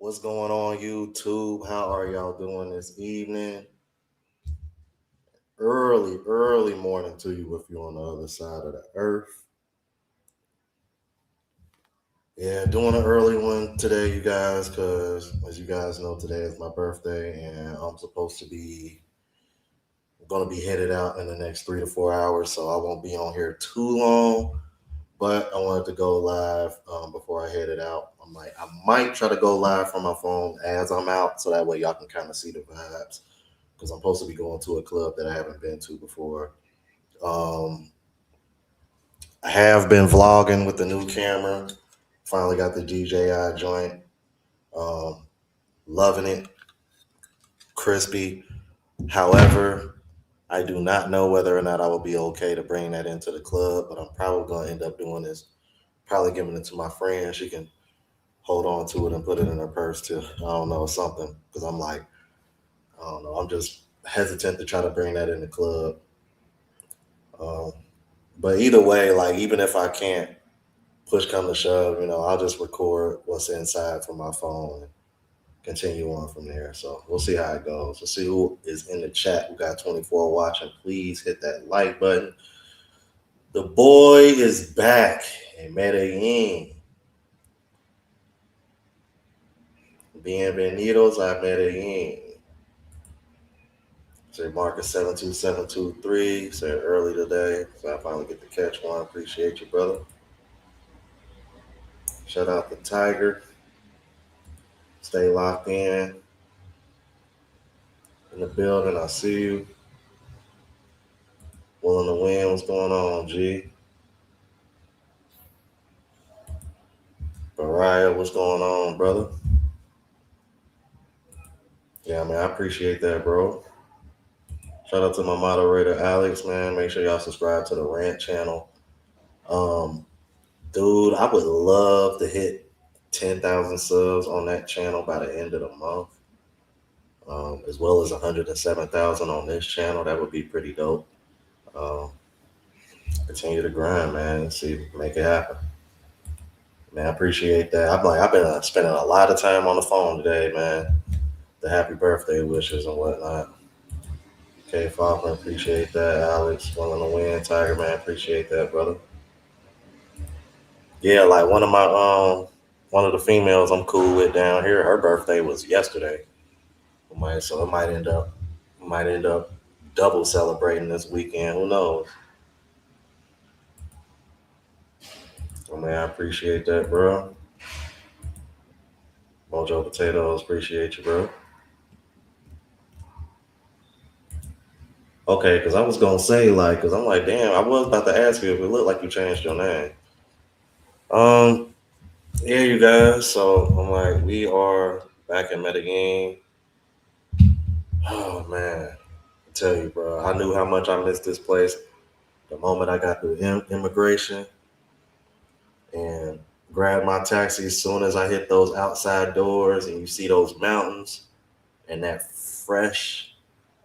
What's going on, YouTube? How are y'all doing this evening? Early morning to you if you're on the other side of the earth. Yeah, doing an early one today, you guys, because as you guys know, today is my birthday, and I'm supposed to be going to be headed out in the next 3 to 4 hours, so I won't be on here too long. But I wanted to go live before I headed out. I might try to go live from my phone as I'm out, so that way y'all can kind of see the vibes. Because I'm supposed to be going to a club that I haven't been to before. Um, I have been vlogging with the new camera. Finally got the DJI joint. Um, Loving it, crispy. However, I do not know whether or not I will be okay to bring that into the club, but I'm probably going to end up doing this. Probably giving it to my friend. She can hold on to it and put it in her purse too. I don't know, something. Because I'm like, I don't know. I'm just hesitant to try to bring that in the club. Um, but either way, like even if I can't push come to shove, I'll just record what's inside from my phone and continue on from there. So we'll see how it goes. We'll see who is in the chat. We got 24 watching. Please hit that like button. The boy is back in Medellin. Bienvenidos a Medellin. Say Marcus 72723. Said early today. So I finally get to catch one. Appreciate you, brother. Shout out to Tiger. Stay locked in the building. I see you. Willing to win. What's going on, G? Mariah, what's going on, brother? Yeah, man, I appreciate that, bro. Shout out to my moderator, Alex, man. Make sure y'all subscribe to the Rant channel. Um, Dude, I would love to hit 10,000 subs on that channel by the end of the month, as well as 107,000 on this channel. That would be pretty dope. Um, Continue to grind, man, and see, make it happen. Man, I appreciate that. I've been spending a lot of time on the phone today, man. The happy birthday wishes and whatnot. K Faulkner, appreciate that. Alex, willing to win. Tiger, man, appreciate that, brother. Yeah, like one of the females I'm cool with down here, her birthday was yesterday. So it might end up double celebrating this weekend. Who knows? So man, I appreciate that, bro. Mojo Potatoes, appreciate you, bro. Okay, because I was gonna say because I'm like, damn, I was about to ask you if it looked like you changed your name. Um, yeah, you guys. So I'm like, we are back in Medellin. Oh man, I tell you, bro, I knew how much I missed this place the moment I got through immigration and grabbed my taxi. As soon as I hit those outside doors and you see those mountains and that fresh,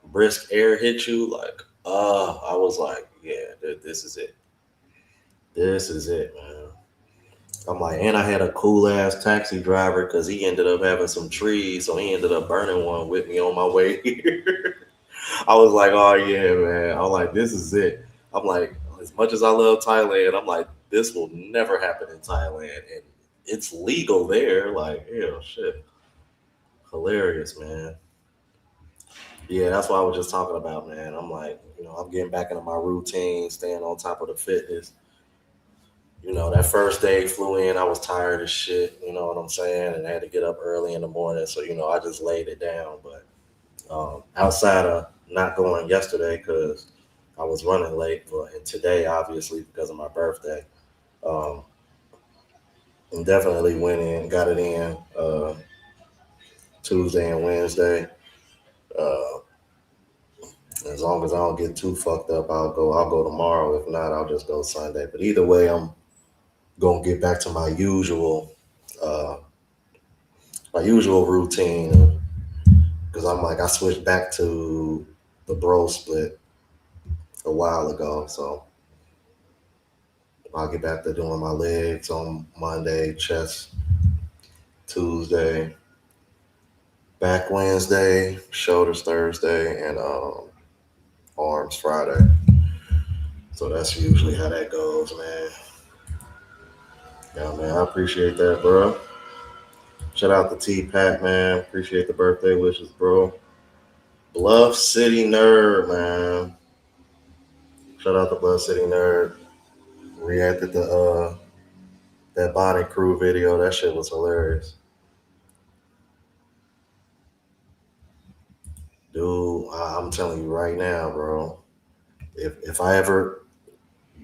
brisk air hit you, like, I was like, yeah, this is it. This is it, man. I'm like, and I had a cool ass taxi driver because he ended up having some trees, so he ended up burning one with me on my way here. I was like, oh yeah, man. I'm like, this is it. I'm like, as much as I love Thailand, I'm like, this will never happen in Thailand. And it's legal there. Like, yeah, shit, hilarious, man. Yeah, that's what I was just talking about, man. I'm like, I'm getting back into my routine, staying on top of the fitness. That first day flew in, I was tired as shit, you know what I'm saying? And I had to get up early in the morning. So, I just laid it down. But outside of not going yesterday because I was running late, and today, obviously, because of my birthday, um, and definitely went in, got it in Tuesday and Wednesday. Uh, as long as I don't get too fucked up, I'll go. I'll go tomorrow. If not, I'll just go Sunday. But either way, I'm gonna get back to uh, my usual routine because I'm like I switched back to the bro split a while ago, so I'll get back to doing my legs on Monday, chest Tuesday, back Wednesday, shoulders Thursday, and arms Friday. So that's usually how that goes, man. Yeah, man, I appreciate that, bro. Shout out to T Pat, man. Appreciate the birthday wishes, bro. Bluff City Nerd, man. Shout out to Bluff City Nerd. Reacted to that Body Crew video. That shit was hilarious. Dude, I'm telling you right now, bro. If I ever,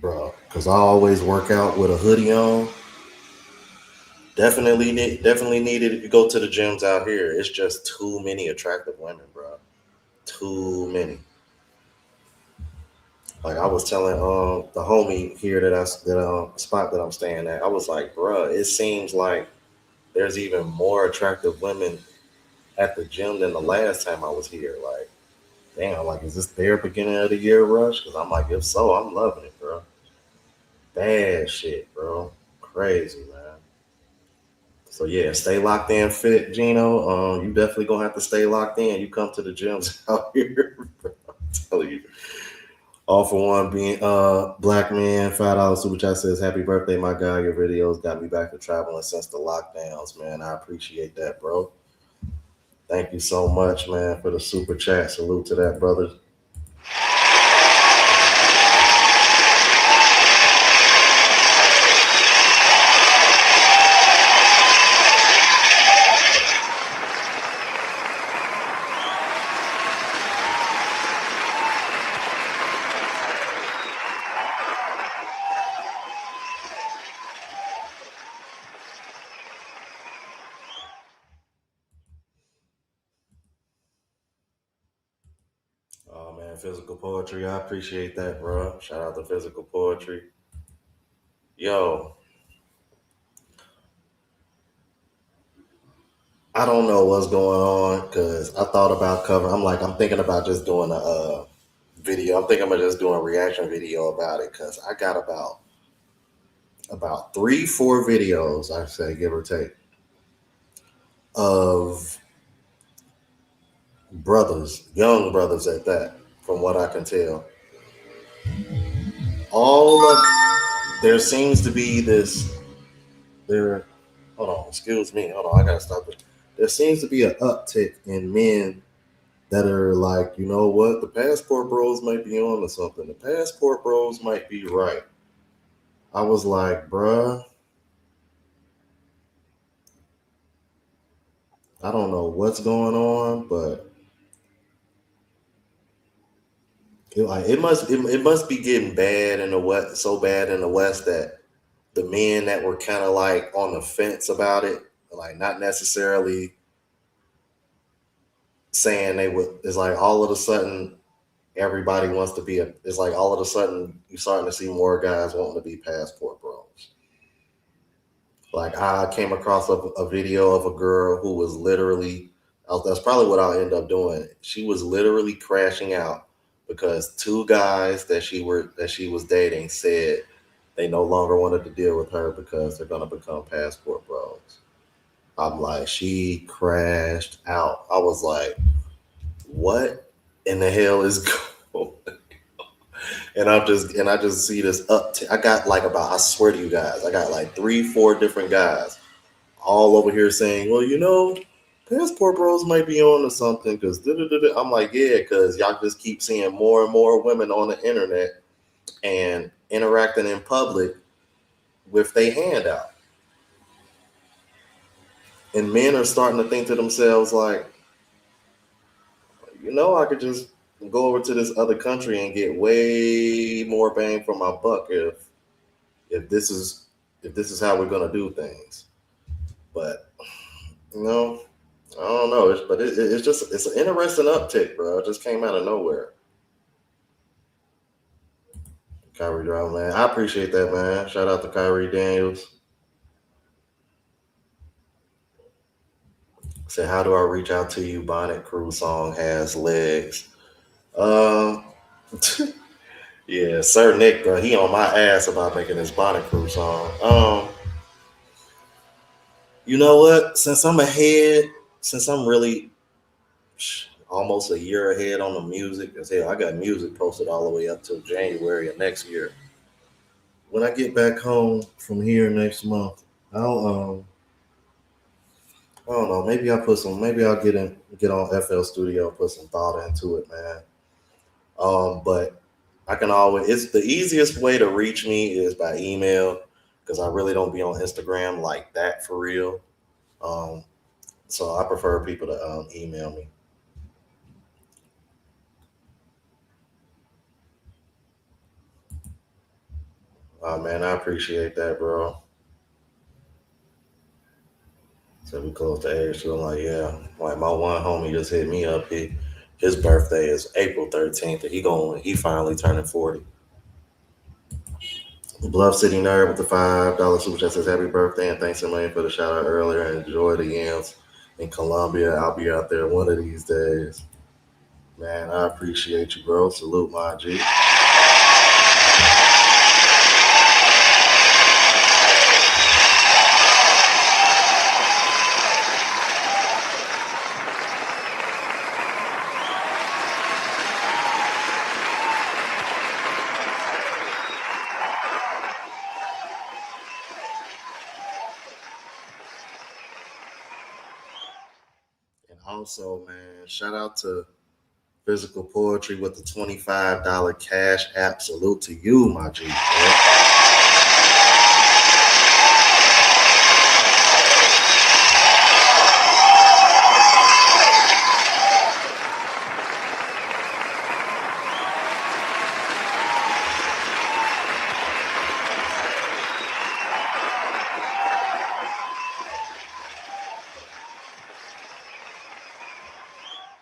bro, because I always work out with a hoodie on. Definitely needed to go to the gyms out here. It's just too many attractive women, bro. Too many. Like I was telling the homie here that spot that I'm staying at, I was like, bro, it seems like there's even more attractive women at the gym than the last time I was here. Like, damn, like is this their beginning of the year rush? Because I'm like, if so, I'm loving it, bro. Bad shit, bro. Crazy, man. So yeah, stay locked in, fit, Gino. You definitely gonna have to stay locked in. You come to the gyms out here, bro. I'm telling you. All for one being black man, $5 super chat says, happy birthday, my guy. Your videos got me back to traveling since the lockdowns, man. I appreciate that, bro. Thank you so much, man, for the super chat. Salute to that, brother. Oh man, physical poetry. I appreciate that, bro. Shout out to physical poetry. Yo, I don't know what's going on because I thought about covering. I'm thinking about just doing a video. I'm thinking about just doing a reaction video about it because I got about 3, 4 videos, I say, give or take, of brothers, young brothers at that, from what I can tell. All of there seems to be this there hold on, excuse me, hold on, I gotta stop it. There seems to be an uptick in men that are like, you know what, the passport bros might be on to something. The passport bros might be right. I was like, bruh, I don't know what's going on, but it must be getting bad in the west, so bad in the west that the men that were kind of like on the fence about it, like not necessarily saying they would. It's like all of a sudden everybody wants to be a. It's like all of a sudden you're starting to see more guys wanting to be passport bros. Like I came across a video of a girl who was literally. That's probably what I'll end up doing. She was literally crashing out because 2 guys that she was dating said they no longer wanted to deal with her because they're gonna become passport bros. I'm like, she crashed out. I was like, what in the hell is going? And I just see this up. I got like about, I swear to you guys, I got like 3, 4 different guys all over here saying, well, Passport Bros might be on to something because I'm like, yeah, because y'all just keep seeing more and more women on the internet and interacting in public with their hand out. And men are starting to think to themselves, like, I could just go over to this other country and get way more bang for my buck if this is if this is how we're gonna do things. But you know, I don't know. It's an interesting uptick, bro. It just came out of nowhere. Kyrie Drive, man. I appreciate that, man. Shout out to Kyrie Daniels. Said, how do I reach out to you? Bonnet Crew song has legs. Um, yeah, Sir Nick, bro. He on my ass about making this Bonnet Crew song. You know what? Since I'm really almost a year ahead on the music, because hell, I got music posted all the way up till January of next year. When I get back home from here next month, I'll I don't know. Maybe I'll get on FL Studio, put some thought into it, man. But I can always. It's the easiest way to reach me is by email because I really don't be on Instagram like that for real. Um, so I prefer people to email me. Man, I appreciate that, bro. So we close to age, so I'm like, yeah. Like my one homie just hit me up. His birthday is April 13th, and he finally turning 40. Bluff City Nerd with the $5 super chat says happy birthday and thanks a million for the shout out earlier. Enjoy the yams in Colombia. I'll be out there one of these days. Man, I appreciate you, bro. Salute, my G. And also, man, shout out to Physical Poetry with the $25 cash app. Salute to you, my G. Bro.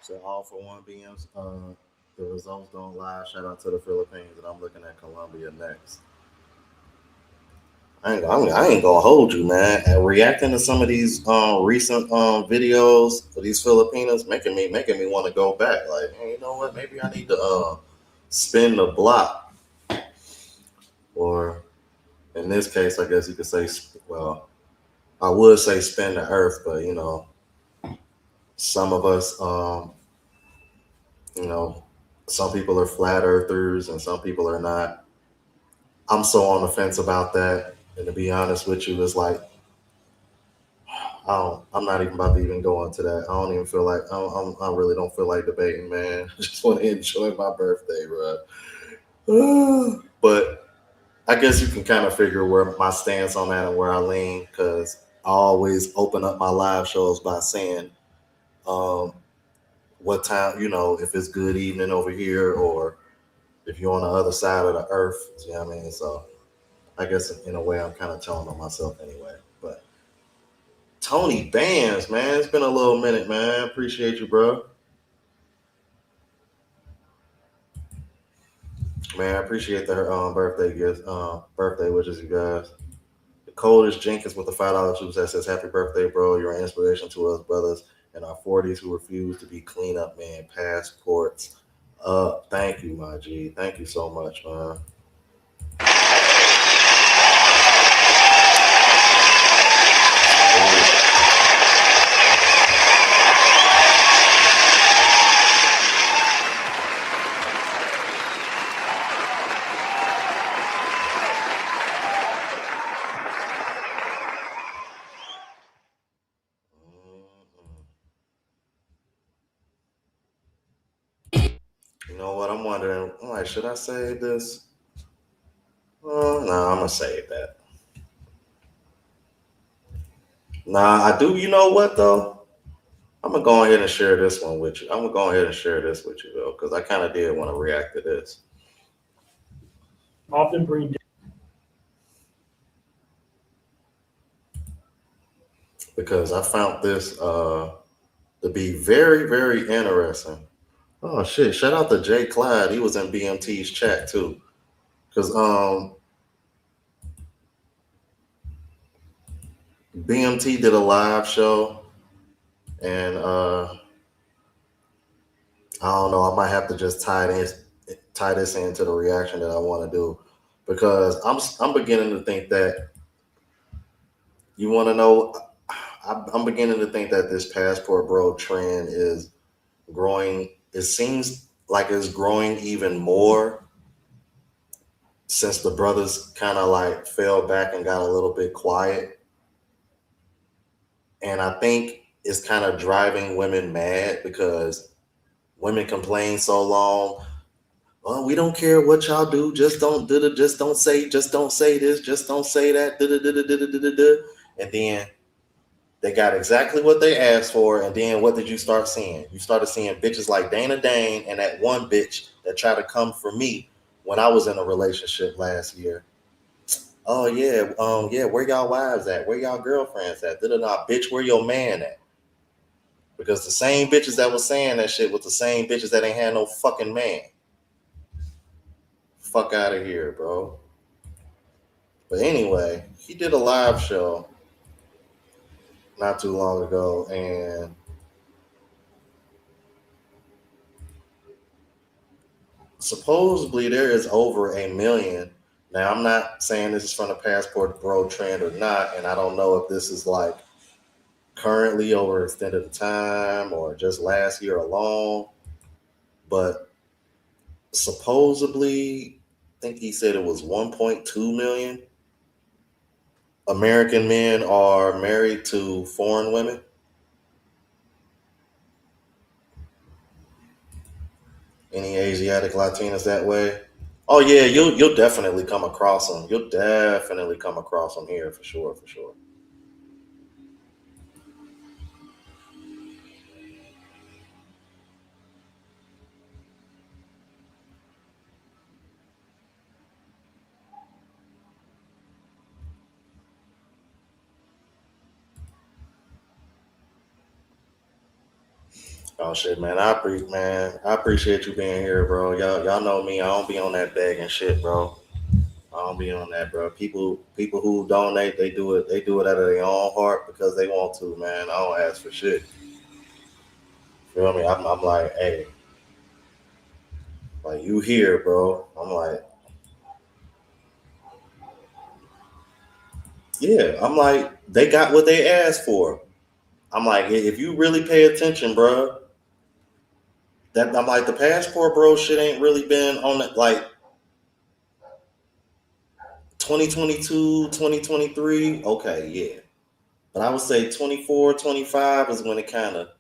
So all for one BMs. The results don't lie. Shout out to the Philippines, and I'm looking at Colombia next. I ain't gonna hold you, man. And reacting to some of these recent videos of these Filipinos, making me want to go back. Like, hey, you know what? Maybe I need to spin the block, or in this case, I guess you could say, well, I would say spin the earth, but some of us, you know, some people are flat earthers and some people are not. I'm so on the fence about that. And to be honest with you, it's like I'm not even about to even go into that. I don't even feel like I really don't feel like debating, man. I just want to enjoy my birthday, bro. But I guess you can kind of figure where my stance on that and where I lean, because I always open up my live shows by saying um, what time, if it's good evening over here or if you're on the other side of the earth. You know what I mean? So I guess in a way I'm kind of telling on myself anyway. But Tony Bands, man. It's been a little minute, man. Appreciate you, bro. Man, I appreciate the birthday gift, birthday wishes, you guys. The coldest Jenkins with the $5 super that says, "Happy birthday, bro! You're an inspiration to us brothers in our 40s who refuse to be cleanup man. Passports up. Thank you, my G. Thank you so much, man." wondering, I'm like, should I save this? No, I'm gonna save that. Nah, I do. You know what though? I'm gonna go ahead and share this one with you. I'm gonna go ahead and share this with you though, because I kind of did want to react to this often bring because I found this to be very, very interesting. Oh shit! Shout out to Jay Clyde. He was in BMT's chat too, because BMT did a live show, and I don't know. I might have to just tie this into the reaction that I want to do because I'm beginning to think that you want to know. I'm beginning to think that this passport bro trend is growing. It seems like it's growing even more since the brothers kind of like fell back and got a little bit quiet. And I think it's kind of driving women mad because women complain so long. Oh, we don't care what y'all do. Just don't say this. Just don't say that. And then they got exactly what they asked for. And then what did you start seeing? You started seeing bitches like Dana Dane and that one bitch that tried to come for me when I was in a relationship last year. Oh yeah, yeah. Where y'all wives at? Where y'all girlfriends at? Bitch, where your man at? Because the same bitches that was saying that shit was the same bitches that ain't had no fucking man. Fuck out of here, bro. But anyway, he did a live show not too long ago, and supposedly there is over a million. Now, I'm not saying this is from the passport bro trend or not, and I don't know if this is like currently over extended time or just last year alone, but supposedly, I think he said it was 1.2 million American men are married to foreign women. Any Asiatic Latinas that way? Oh yeah, you'll definitely come across them. You'll definitely come across them here for sure, for sure. Oh shit, man. I appreciate you being here, bro. Y'all know me. I don't be on that begging shit, bro. I don't be on that, bro. People who donate, they do it. They do it out of their own heart because they want to, man. I don't ask for shit. Feel me? I'm like, hey, like you here, bro. I'm like, yeah. I'm like, they got what they asked for. I'm like, if you really pay attention, bro, that I'm like the passport, bro, shit ain't really been on it like 2022, 2023. Okay, yeah. But I would say 24, 25 is when it kind of,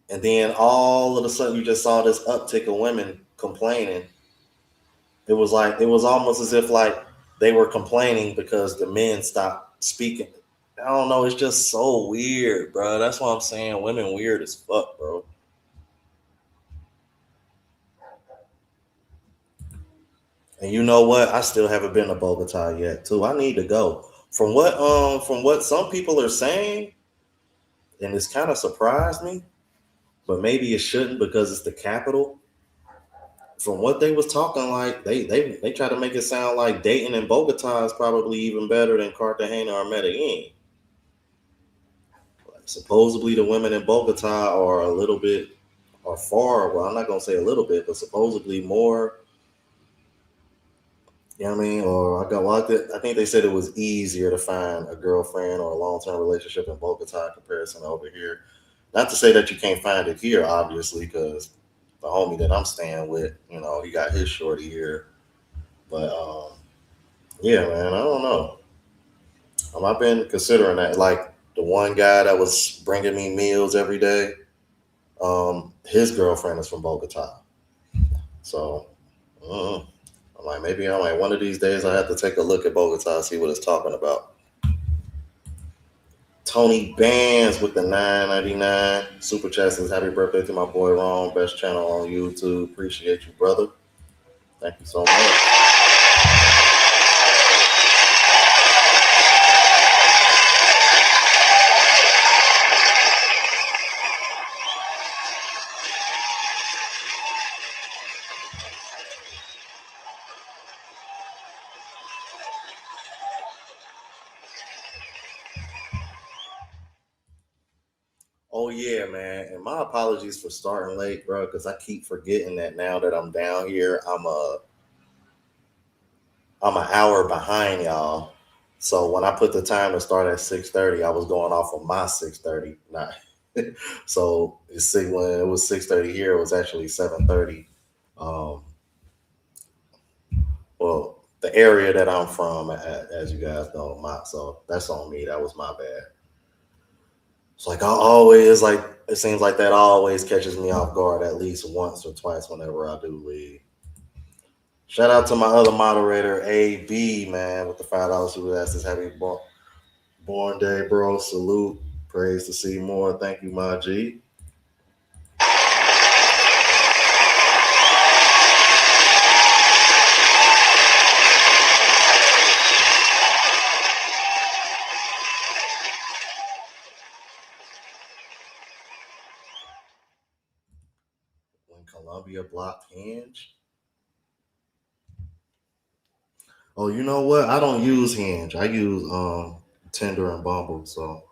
and then all of a sudden you just saw this uptick of women complaining. It was like, it was almost as if like they were complaining because the men stopped speaking. I don't know. It's just so weird, bro. That's what I'm saying. Women weird as fuck, bro. And you know what? I still haven't been to Bogota yet, too. I need to go. From what some people are saying, and it's kind of surprised me, but maybe it shouldn't because it's the capital. From what they was talking like, they try to make it sound like Dayton and Bogota is probably even better than Cartagena or Medellin. Like, supposedly the women in Bogota are a little bit are far. Well, I'm not gonna say a little bit, but supposedly more. You know what I mean? Or I got well, I think they said it was easier to find a girlfriend or a long term relationship in Bogota in comparison to over here. Not to say that you can't find it here, obviously, because the homie that I'm staying with, you know, he got his shorty here. But yeah, man, I don't know. I've been considering that. Like the one guy that was bringing me meals every day, his girlfriend is from Bogota. So Mm. I'm like, maybe I'm like one of these days I have to take a look at Bogota, see what it's talking about. Tony Bands with the 9.99 super chat says happy birthday to my boy Ron, best channel on YouTube. Appreciate you, brother. Thank you so much. Oh yeah, man. And my apologies for starting late, bro, because I keep forgetting that now that I'm down here, I'm an hour behind y'all. So when I put the time to start at 6:30, I was going off of my 6:30. Not so you see when it was 6:30 here, it was actually 7:30. Um, well, the area that I'm from, as you guys know, so that's on me. That was my bad. It's like I always like it seems like that always catches me off guard at least once or twice whenever I do leave. Shout out to my other moderator, AB, man, with the $5 super asked us happy born day, bro. Salute. Praise to see more. Thank you, my G. When Colombia blocked Hinge. Oh, you know what? I don't use Hinge. I use Tinder and Bumble. So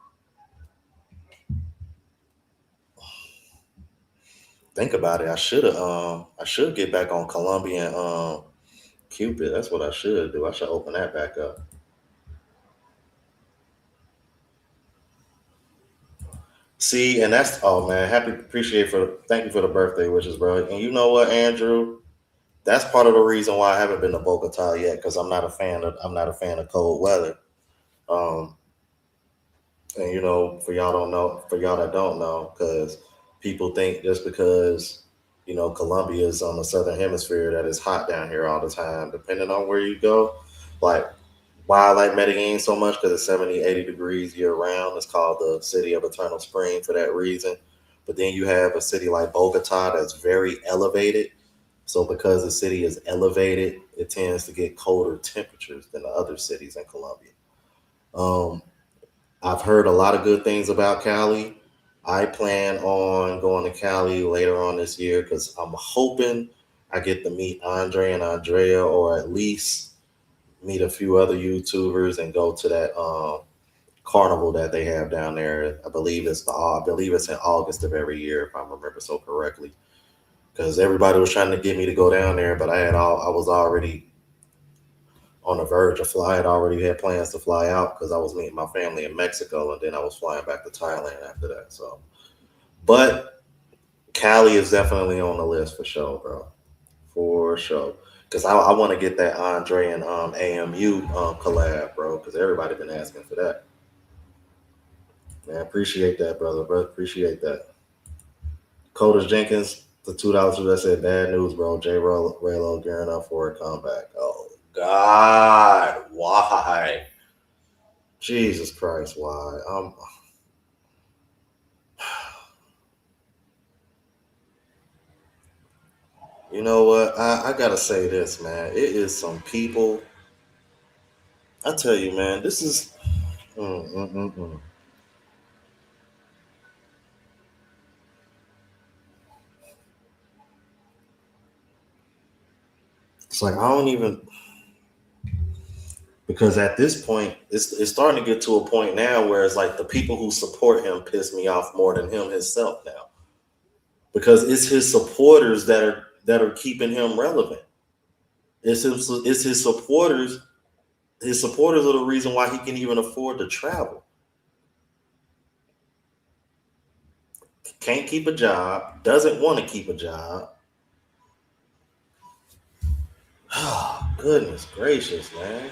think about it. I should get back on Colombian Cupid. That's what I should do. I should open that back up. See, and that's oh man, happy appreciate for thank you for the birthday wishes, bro. And you know what, Andrew? That's part of the reason why I haven't been to Bogota yet, because I'm not a fan of cold weather. Um, and for y'all don't know, for y'all that don't know, because people think just because Colombia is on the southern hemisphere that it's hot down here all the time. Depending on where you go, like why I like Medellin so much because it's 70, 80 degrees year round. It's called the city of eternal spring for that reason. But then you have a city like Bogota that's very elevated. So because the city is elevated, it tends to get colder temperatures than the other cities in Colombia. Um, I've heard a lot of good things about Cali. I plan on going to Cali later on this year because I'm hoping I get to meet Andre and Andrea, or at least meet a few other YouTubers and go to that carnival that they have down there. I believe it's in August of every year, if I remember so correctly. Because everybody was trying to get me to go down there, but I was already on the verge of flying. I already had plans to fly out because I was meeting my family in Mexico, and then I was flying back to Thailand after that. So, but Cali is definitely on the list for sure, bro, for sure. Because I want to get that Andre and AMU collab, bro. Because everybody been asking for that. Man, appreciate that, brother. Bro, appreciate that. Coders Jenkins, the $2 that said bad news, bro. Raylo gearing up for a comeback. Oh God, why? Jesus Christ, why? You know what? I gotta say this, man. It is some people. I tell you, man. This is. Mm, mm, mm, mm. It's like I don't even because at this point, it's starting to get to a point now where it's like the people who support him piss me off more than him himself now, because it's his supporters that are keeping him relevant. It's his supporters. His supporters are the reason why he can even afford to travel. Can't keep a job. Doesn't want to keep a job. Oh, goodness gracious, man.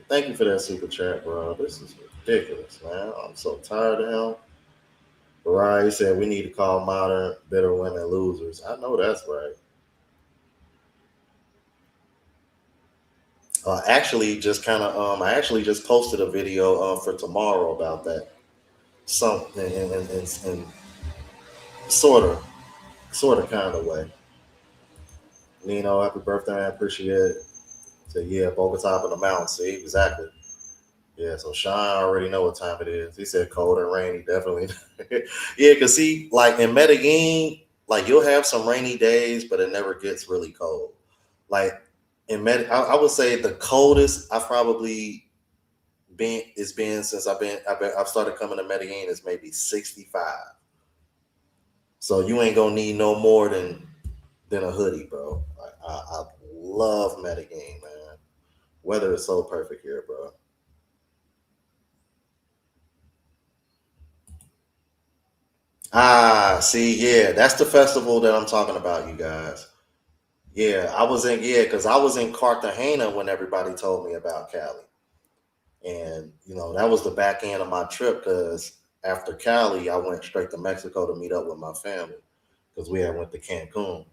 Thank you for that super chat, bro. This is ridiculous, man. I'm so tired of him. Right, he said we need to call modern bitter women losers. I know that's right. I actually just posted a video for tomorrow about that. Something in sort of, kind of way. Nino, happy birthday! I appreciate it. So yeah, Bogota up in the mountains. See, exactly. Yeah, so Sean already know what time it is. He said cold and rainy, definitely. Yeah, cause see, like in Medellin, like you'll have some rainy days, but it never gets really cold. Like I would say the coldest I've probably been since I've started coming to Medellin is maybe 65. So you ain't gonna need no more than a hoodie, bro. I love Medellin, man. Weather is so perfect here, bro. Ah, see, yeah, that's the festival that I'm talking about, you guys. Yeah, because I was in Cartagena when everybody told me about Cali, and that was the back end of my trip. Because after Cali, I went straight to Mexico to meet up with my family because we had went to Cancun.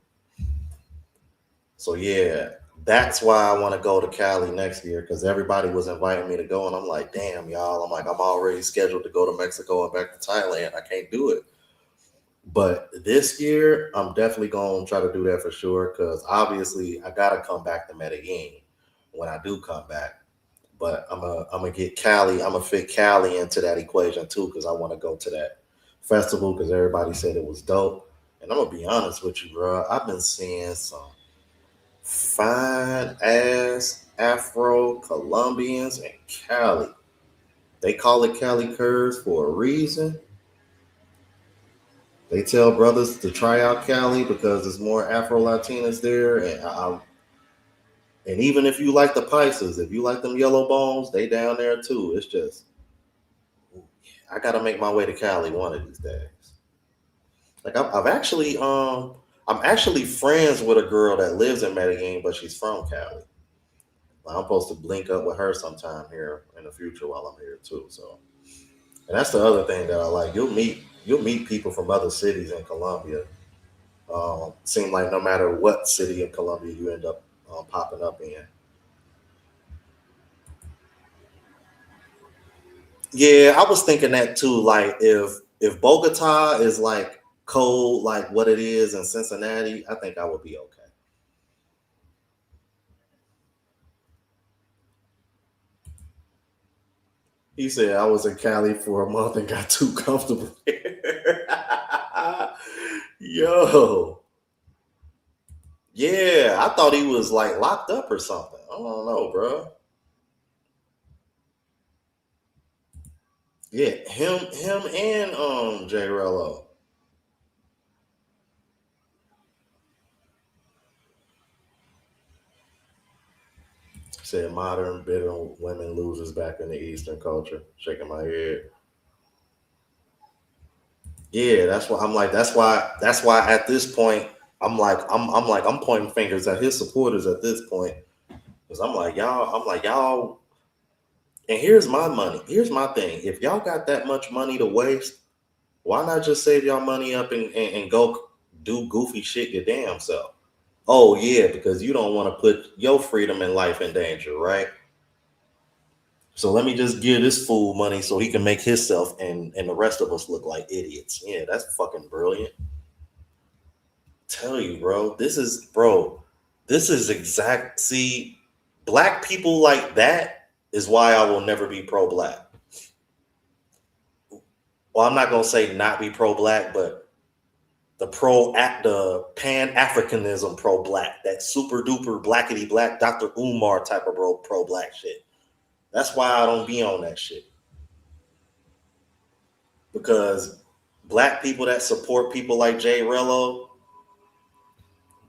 So yeah, that's why I want to go to Cali next year because everybody was inviting me to go, and I'm like, damn, y'all. I'm like, I'm already scheduled to go to Mexico and back to Thailand. I can't do it. But this year, I'm definitely going to try to do that for sure because obviously I got to come back to Medellin when I do come back. But I'm gonna get Cali. I'm gonna fit Cali into that equation too because I want to go to that festival because everybody said it was dope. And I'm gonna be honest with you, bro. I've been seeing some fine ass Afro Colombians in Cali. They call it Cali Curves for a reason. They tell brothers to try out Cali because there's more Afro Latinas there, and even if you like the Pisces, if you like them yellow bones, they down there too. It's just I got to make my way to Cali one of these days. Like I'm actually friends with a girl that lives in Medellin, but she's from Cali. I'm supposed to link up with her sometime here in the future while I'm here too. So, and that's the other thing that I like. You'll meet people from other cities in Colombia. Seem like no matter what city in Colombia you end up popping up in. Yeah, I was thinking that too. Like if Bogota is like cold, like what it is in Cincinnati, I think I would be okay. He said I was in Cali for a month and got too comfortable. Yo, yeah, I thought he was like locked up or something. I don't know, bro. Yeah, him, and J Rello said modern bitter women losers back in the Eastern culture. Shaking my head. Yeah, that's why I'm like. That's why at this point I'm pointing fingers at his supporters at this point because I'm like y'all. I'm like y'all. And here's my money. Here's my thing. If y'all got that much money to waste, why not just save y'all money up and go do goofy shit your damn self? Oh yeah, because you don't want to put your freedom and life in danger, right? So let me just give this fool money so he can make himself and the rest of us look like idiots. Yeah, that's fucking brilliant. Tell you, bro. This is exact. See, black people like that is why I will never be pro black. Well, I'm not gonna say not be pro black, but the pan Africanism pro black, that super duper blackety black Dr. Umar type of pro black shit. That's why I don't be on that shit because black people that support people like Jay Rello,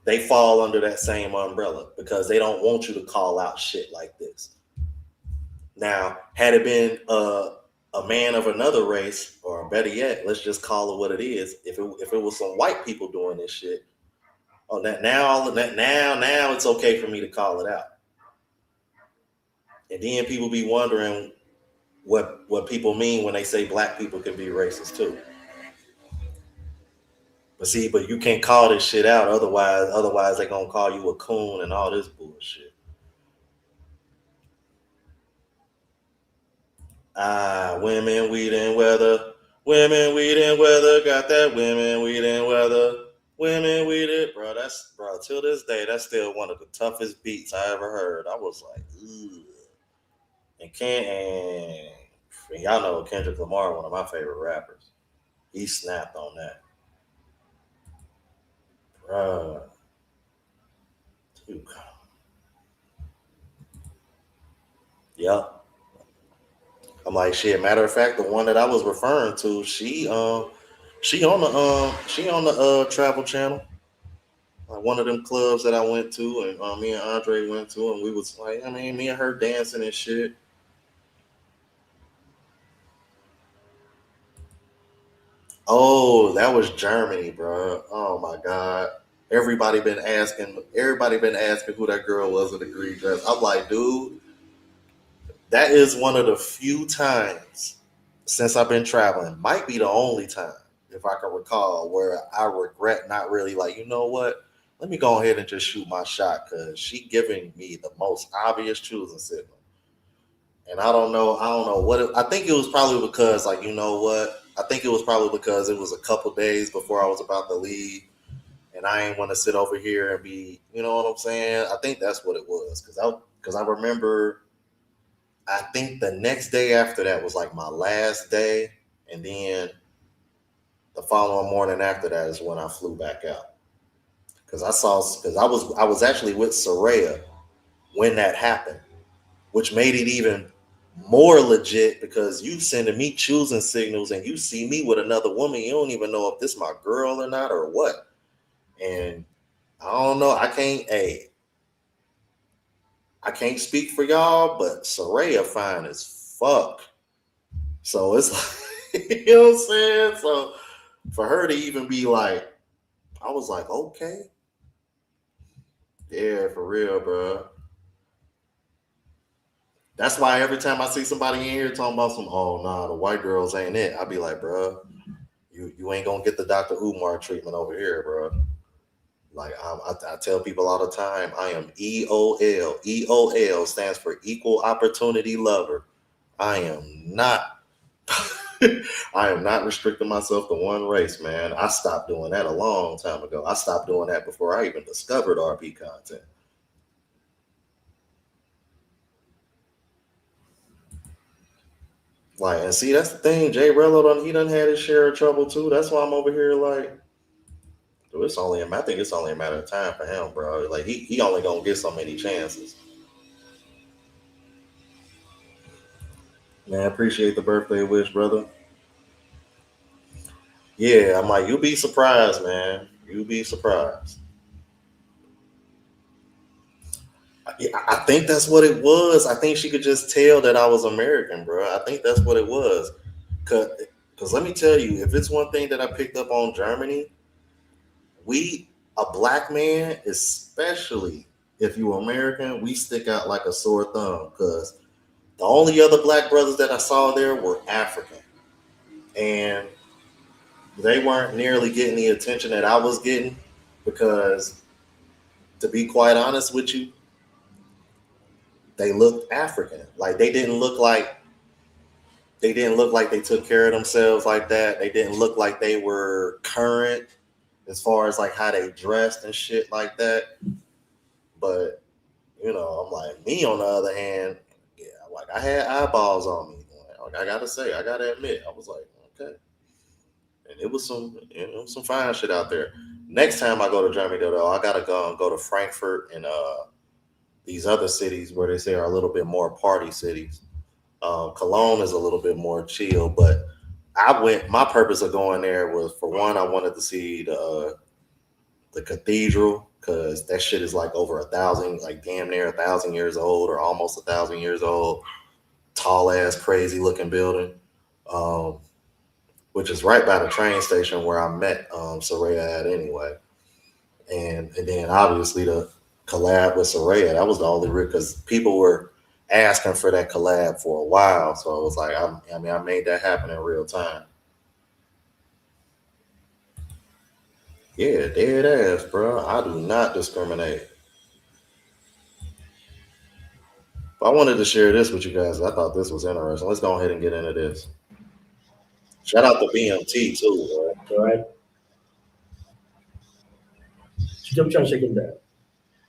they fall under that same umbrella because they don't want you to call out shit like this. Now, had it been a man of another race, or better yet, let's just call it what it is. If it was some white people doing this shit, oh, now it's okay for me to call it out. And then people be wondering what people mean when they say black people can be racist too. But you can't call this shit out. Otherwise they gonna call you a coon and all this bullshit. Women, weed, and weather. Women, weed, and weather. Got that women, weed, and weather. Women, weed, it. Bro, that's, bro, till this day, that's still one of the toughest beats I ever heard. I was like, ugh. And y'all know Kendrick Lamar, one of my favorite rappers. He snapped on that. Bro, dude. Yep. I'm like, shit. Matter of fact, the one that I was referring to, she on the Travel Channel. Like one of them clubs that I went to, and me and Andre went to, and we was like, I mean, me and her dancing and shit. Oh, that was Germany, bro. Oh my god. Everybody been asking who that girl was in the green dress. I'm like, dude, that is one of the few times since I've been traveling, might be the only time, if I can recall, where I regret not really like, you know what? Let me go ahead and just shoot my shot because she giving me the most obvious choosing signal. And I don't know I think it was probably because, like, you know what? I think it was probably because it was a couple days before I was about to leave, and I ain't want to sit over here and be, you know what I'm saying? I think that's what it was, because I remember, I think the next day after that was like my last day, and then the following morning after that is when I flew back out. Because I was actually with Soraya when that happened, which made it even more legit because you sending me choosing signals and you see me with another woman. You don't even know if this my girl or not or what. And I don't know. I can't speak for y'all, but Soraya fine as fuck. So it's like, you know what I'm saying? So for her to even be like, I was like, okay, yeah, for real, bro. That's why every time I see somebody in here talking about some, oh nah, the white girls ain't it. I be like, bro, you ain't gonna get the Dr. Umar treatment over here, bro. Like I tell people all the time, I am EOL. EOL stands for Equal Opportunity Lover. I am not. I am not restricting myself to one race, man. I stopped doing that a long time ago. I stopped doing that before I even discovered RP content. Like, and see, that's the thing. Jay Rello he done had his share of trouble too. That's why I'm over here like, dude, I think it's only a matter of time for him, bro. Like he only gonna get so many chances. Man, appreciate the birthday wish, brother. Yeah, I'm like, you'll be surprised, man. You'll be surprised. I think that's what it was. I think she could just tell that I was American, bro. I think that's what it was. Cause, Cause let me tell you, if it's one thing that I picked up on Germany, a black man, especially if you're American, we stick out like a sore thumb. Cause the only other black brothers that I saw there were African, and they weren't nearly getting the attention that I was getting. Because to be quite honest with you, they looked African. Like they didn't look like they took care of themselves like that. They didn't look like they were current as far as like how they dressed and shit like that. But I'm like, me on the other hand, yeah, like I had eyeballs on me. Like I gotta say, I gotta admit, I was like, okay. And it was some fine shit out there. Next time I go to Germany though, I gotta go to Frankfurt and these other cities where they say are a little bit more party cities. Cologne is a little bit more chill, but I went. My purpose of going there was, for one, I wanted to see the cathedral because that shit is like over 1,000, like damn near 1,000 years old or almost 1,000 years old. Tall ass, crazy looking building, um, which is right by the train station where I met Soraya at anyway. And then obviously the collab with Soraya, that was the only real, because people were asking for that collab for a while. So it was like, I made that happen in real time. Yeah, dead ass, bro. I do not discriminate. But I wanted to share this with you guys. I thought this was interesting. Let's go ahead and get into this. Shout out to BMT too, bro. All right. I'm trying to shake him down.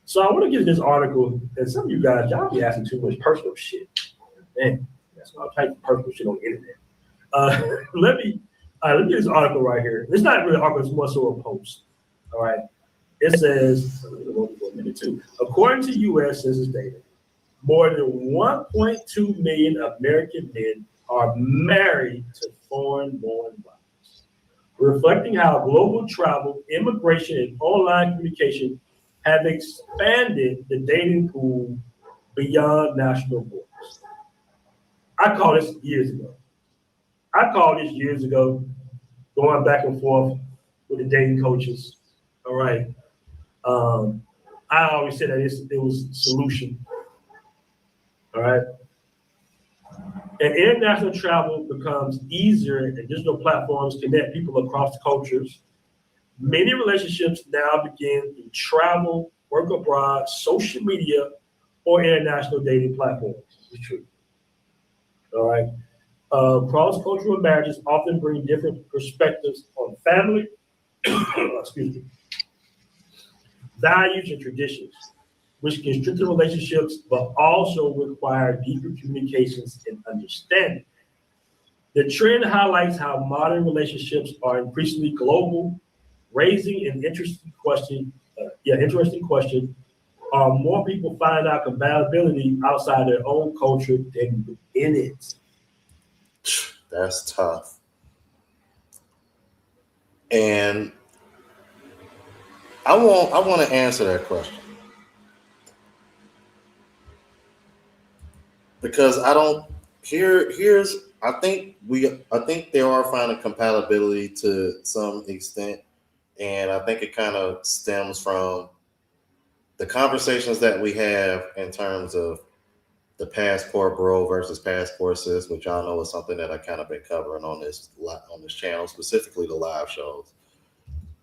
So I want to get this article, and some of you guys, y'all be asking too much personal shit. Man, that's all type of personal shit on the internet. Let me let me get this article right here. It's not really an article, it's more so a post. All right. It says, according to U.S. Census data, more than 1.2 million American men are married to foreign-born wives, reflecting how global travel, immigration, and online communication have expanded the dating pool beyond national borders. I called this years ago. I called this years ago, going back and forth with the dating coaches. All right. Um, I always said that it was a solution. All right. And international travel becomes easier, and digital platforms connect people across cultures. Many relationships now begin through travel, work abroad, social media, or international dating platforms. It's true. All right. Cross-cultural marriages often bring different perspectives on family, excuse me, values, and traditions, which can strengthen relationships, but also require deeper communications and understanding. The trend highlights how modern relationships are increasingly global, raising an interesting question. Interesting question. Are more people find out compatibility outside their own culture than within it? That's tough. And I want to answer that question because I don't here's I think they are finding compatibility to some extent, and I think it kind of stems from the conversations that we have in terms of the passport bro versus passport sis, which y'all know is something that I kind of been covering on this channel, specifically the live shows.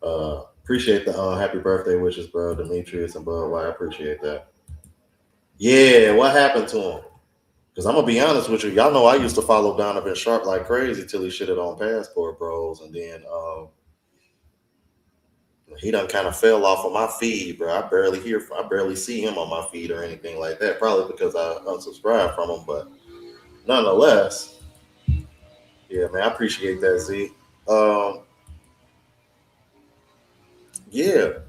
Appreciate the happy birthday wishes, bro, Demetrius and Bud. Why I appreciate that. Yeah, what happened to him? Because I'm gonna be honest with you, y'all know I used to follow Donovan Sharp like crazy till he shitted on passport bros, and then he done kind of fell off of my feed, bro. I barely see him on my feed or anything like that. Probably because I unsubscribed from him, but nonetheless, yeah, man, I appreciate that, Z. Um, yeah,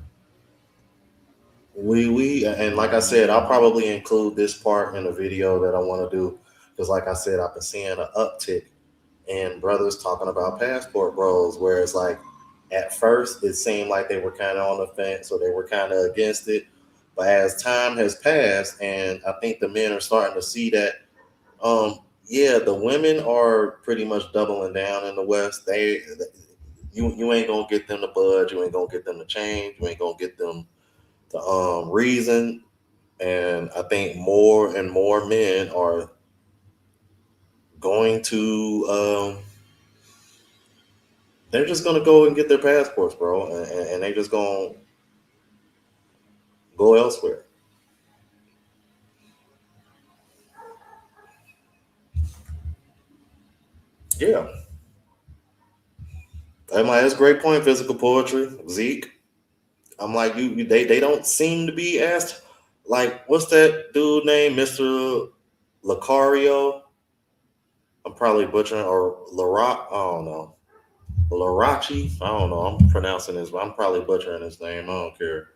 we and like I said, I'll probably include this part in the video that I want to do because, like I said, I've been seeing an uptick in brothers talking about passport bros, where it's like at first it seemed like they were kind of on the fence or they were kind of against it, but as time has passed, and I think the men are starting to see that, yeah, the women are pretty much doubling down in the West. You ain't gonna get them to budge. You ain't gonna get them to change. You ain't gonna get them to reason. And I think more and more men are going to they're just gonna go and get their passports, bro, and they just gonna go elsewhere. Yeah, I'm like, that's a great point. Physical poetry, Zeke. I'm like, they don't seem to be asked. Like, what's that dude name, Mister Lucario? I'm probably butchering or Laroc. I don't know. Larachi. I don't know. I'm pronouncing this. I'm probably butchering his name. I don't care.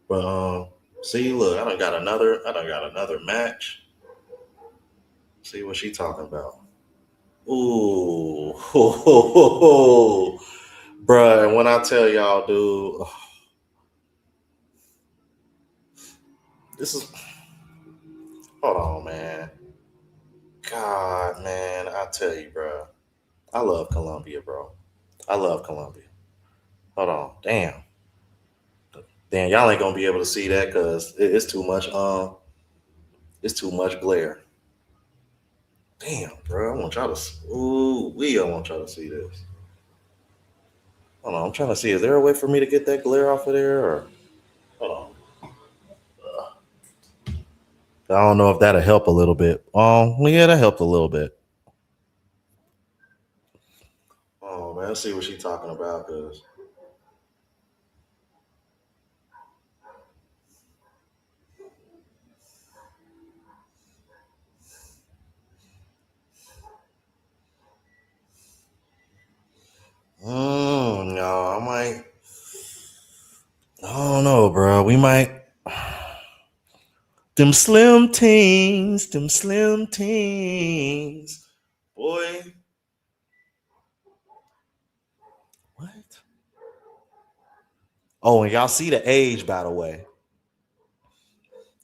But see, look, I done got another match. See what she talking about. Ooh, bruh. And when I tell y'all, dude, this is. Hold on, man. God, man, I tell you, bro. I love Colombia, bro. I love Colombia. Hold on, damn, y'all ain't gonna be able to see that because it's too much. It's too much glare. Damn, bro. I want y'all to. Ooh, I want y'all to see this. Hold on, I'm trying to see. Is there a way for me to get that glare off of there? Or hold on. I don't know if that'll help a little bit. Yeah, that helped a little bit. Oh man, let's see what she's talking about. Cause no, I might. I don't know, bro. We might. Them slim teens, boy. What? Oh, and y'all see the age, by the way.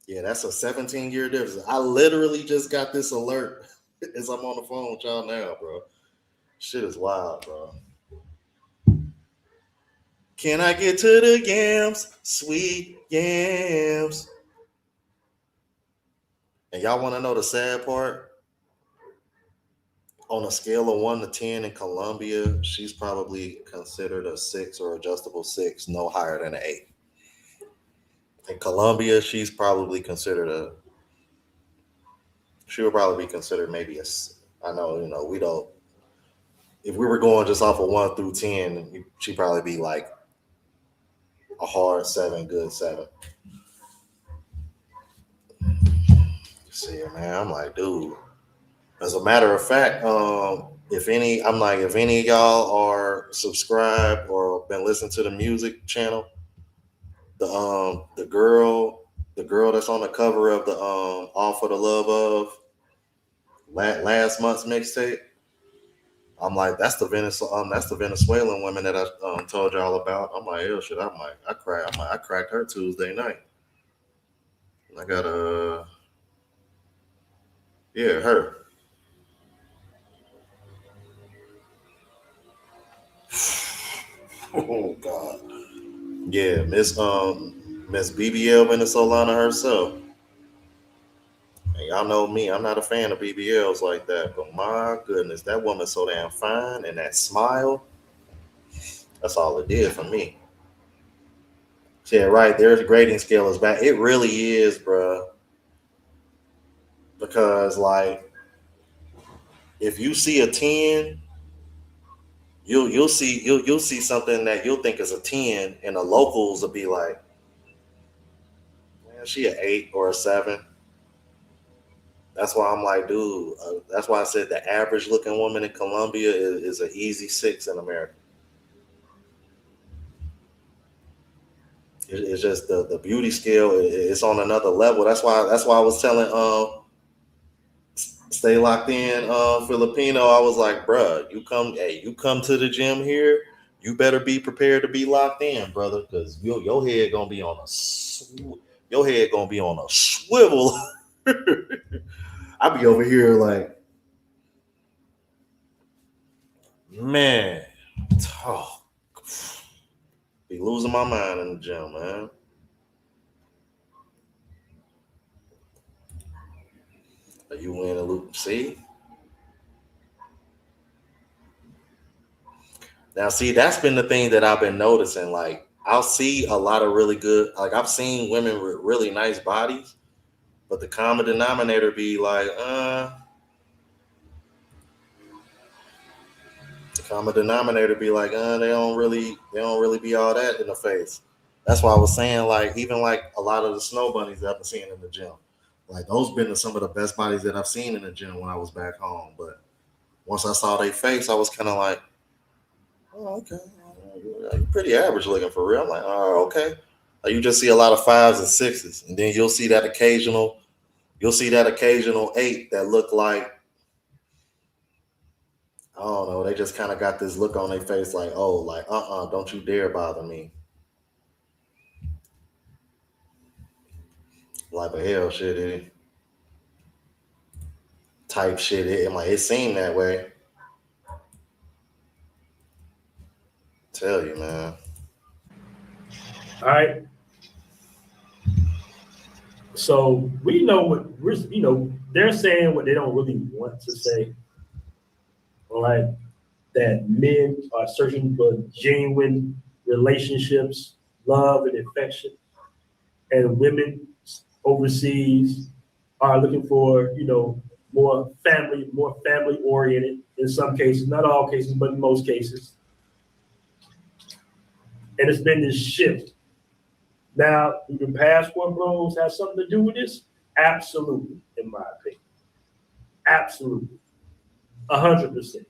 Yeah, that's a 17-year difference. I literally just got this alert as I'm on the phone with y'all now, bro. Shit is wild, bro. Can I get to the yams, sweet yams? And y'all want to know the sad part? On a scale of 1 to 10 in Colombia, she's probably considered a 6 or adjustable 6, no higher than an 8. In Colombia, she's probably considered a. She would probably be considered maybe a. I know, we don't. If we were going just off of 1 through 10, she'd probably be like a hard 7, good 7. See, man, I'm like, dude. As a matter of fact, if any of y'all are subscribed or been listening to the music channel, the girl that's on the cover of the All for the Love of last month's mixtape, I'm like, that's the Venezuelan woman that I told y'all about. I'm like, hell shit, I cracked her Tuesday night. I got yeah, her. Oh God. Yeah, Miss BBL Venezuelana herself. And y'all know me, I'm not a fan of BBLs like that, but my goodness, that woman's so damn fine, and that smile, that's all it did for me. Yeah, right. There's a grading scale is back. It really is, bro. Because like, if you see a 10, you'll see something that you'll think is a 10, and the locals will be like, man, she an 8 or a 7. That's why I'm like, dude. That's why I said the average looking woman in Colombia is an easy 6 in America. It's just the beauty scale. It's on another level. That's why I was telling stay locked in Filipino. I was like, bruh, you come to the gym here. You better be prepared to be locked in, brother, because your head gonna be on your head gonna be on a swivel. I be over here like, man, oh, be losing my mind in the gym, man. Are you in a loop? See, now see, that's been the thing that I've been noticing. Like, I'll see a lot of really good. Like, I've seen women with really nice bodies, but the common denominator be like, the common denominator be like, they don't really be all that in the face. That's why I was saying, like, even like a lot of the snow bunnies that I've been seeing in the gym, like those been some of the best bodies that I've seen in the gym when I was back home. But once I saw their face, I was kind of like, oh, okay, you're pretty average looking for real. I'm like, oh, okay. Like, you just see a lot of 5s and 6s, and then you'll see that occasional 8 that look like, I don't know. They just kind of got this look on their face, like, oh, like, don't you dare bother me. Like, but hell, shit, type shit. It seemed that way. Tell you, man. All right. So we know they're saying what they don't really want to say. All right. that men are searching for genuine relationships, love and affection, and women overseas are looking for, more family oriented in some cases, not all cases, but in most cases. And it's been this shift. Now, do the passport bros have something to do with this? Absolutely, in my opinion. Absolutely. 100%.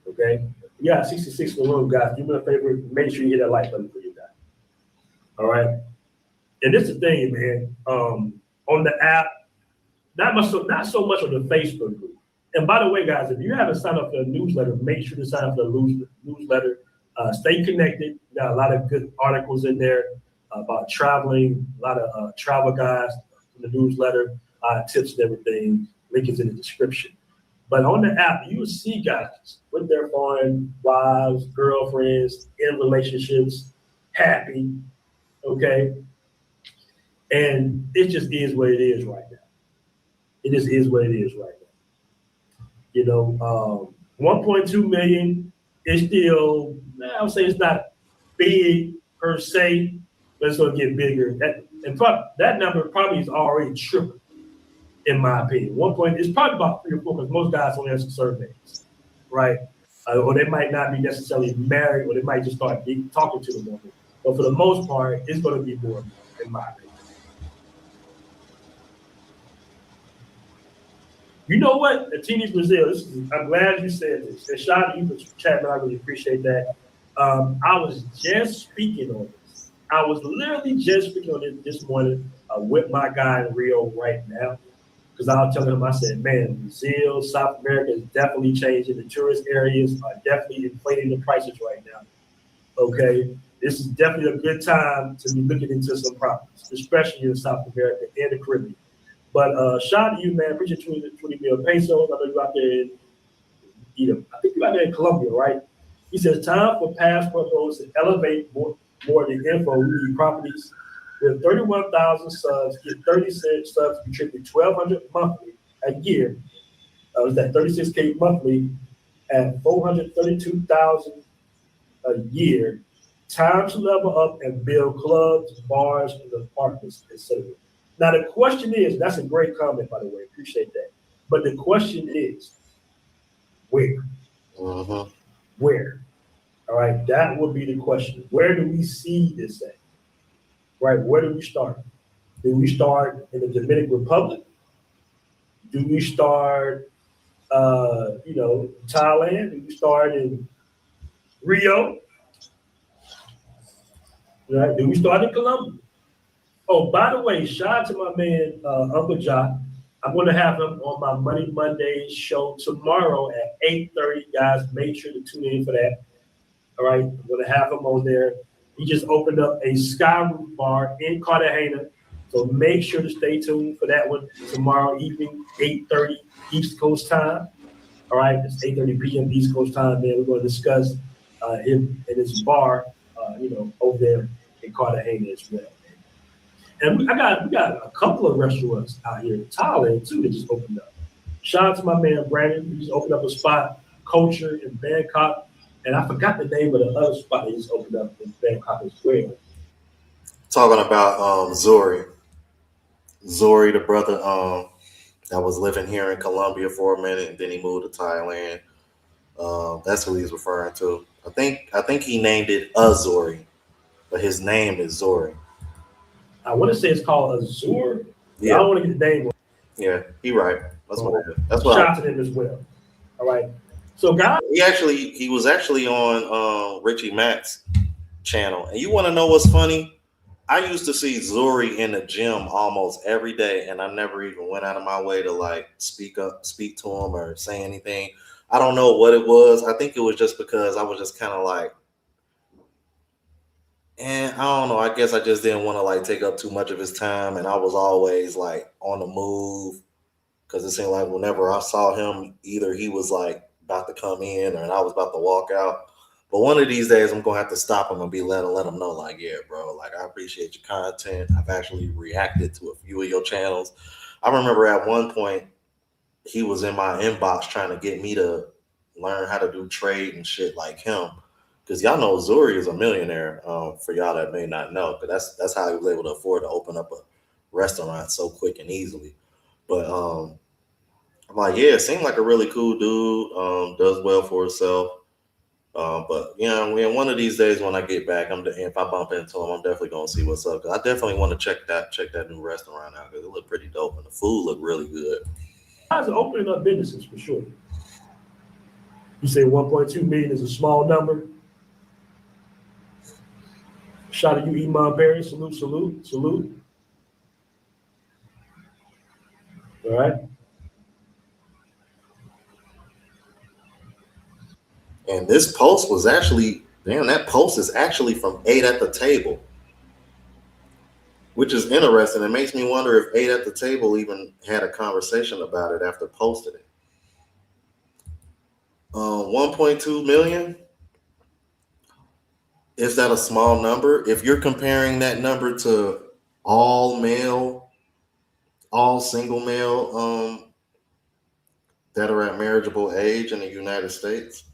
Okay? We got 66 in the room, guys. Do me a favor, make sure you hit that like button for you guys. All right? And this is the thing, man. On the app, not so much on the Facebook group. And by the way, guys, if you haven't signed up for the newsletter, make sure to sign up for the newsletter. Stay connected. We got a lot of good articles in there about traveling, a lot of travel guides in the newsletter, tips and everything. Link is in the description. But on the app, you will see guys with their foreign wives, girlfriends, in relationships, happy, okay? And it just is what it is right now. It just is what it is right now. 1.2 million is still, I would say it's not big per se, but it's going to get bigger. That number probably is already triple, in my opinion. It's probably about 3 or 4 because most guys only answer surveys, right? Or they might not be necessarily married, or they might just start talking to the woman. But for the most part, it's going to be more, in my opinion. You know what? Teenage Brazil, I'm glad you said this. And shout out to you for chatting, I really appreciate that. I was just speaking on this. I was literally just speaking on it this morning with my guy in Rio right now. Because I was telling him, I said, man, Brazil, South America is definitely changing. The tourist areas are definitely inflating the prices right now. Okay? This is definitely a good time to be looking into some properties, especially in South America and the Caribbean. But shout out to you, man. Appreciate 20 million pesos. I know you out there I think you're out there in Colombia, right? He says, time for passport holders to elevate more the info. We need properties. With 31,000 subs, get 36 subs, contribute 1,200 monthly a year. Was that 36K monthly at 432,000 a year. Time to level up and build clubs, bars, and apartments, etc. Now, the question is, that's a great comment, by the way. Appreciate that. But the question is, where? Uh-huh. Where? All right, that would be the question. Where do we see this at? Right, where do we start? Do we start in the Dominican Republic? Do we start, Thailand? Do we start in Rio? Right? Do we start in Colombia? Oh, by the way, shout out to my man, Uncle Ja. I'm going to have him on my Money Monday show tomorrow at 8:30. Guys, make sure to tune in for that. All right, I'm going to have him on there. He just opened up a Sky Roof bar in Cartagena. So make sure to stay tuned for that one tomorrow evening, 8:30 East Coast time. All right, it's 8:30 p.m. East Coast time, man. We're going to discuss him and his bar, over there in Cartagena as well. And we got a couple of restaurants out here in Thailand too that just opened up. Shout out to my man Brandon. He just opened up a spot, Culture in Bangkok, and I forgot the name of the other spot he just opened up in Bangkok as well. Talking about Zori, the brother that was living here in Colombia for a minute, and then he moved to Thailand. That's who he's referring to. I think he named it Zori, but his name is Zori. I want to say it's called Azure. Yeah. I don't want to get the name. Yeah, he right. That's what it is. That's what. Shout out to him as well. All right. So guys, he was actually on Richie Matt's channel, and you want to know what's funny? I used to see Zuri in the gym almost every day, and I never even went out of my way to speak to him or say anything. I don't know what it was. I think it was just because I was just kind of and I don't know. I guess I just didn't want to take up too much of his time, and I was always on the move because it seemed like whenever I saw him, either he was about to come in or I was about to walk out. But one of these days, I'm gonna have to stop him and let him know, yeah, bro, I appreciate your content. I've actually reacted to a few of your channels. I remember at one point he was in my inbox trying to get me to learn how to do trade and shit like him. Because y'all know Zuri is a millionaire. For y'all that may not know, but that's how he was able to afford to open up a restaurant so quick and easily. But I'm like, yeah, seemed like a really cool dude. Does well for himself. But you know, when one of these days when I get back, if I bump into him, I'm definitely gonna see what's up. 'Cause I definitely want to check that new restaurant out because it looked pretty dope and the food looked really good. Guys are opening up businesses for sure. You say 1.2 million is a small number. Shout out to you, Iman Barry. Salute, salute, salute. All right. And this post was actually, damn, that post is actually from Eight at the Table, which is interesting. It makes me wonder if Eight at the Table even had a conversation about it after posting it. 1.2 million. Is that a small number? If you're comparing that number to all male, all single male that are at marriageable age in the United States,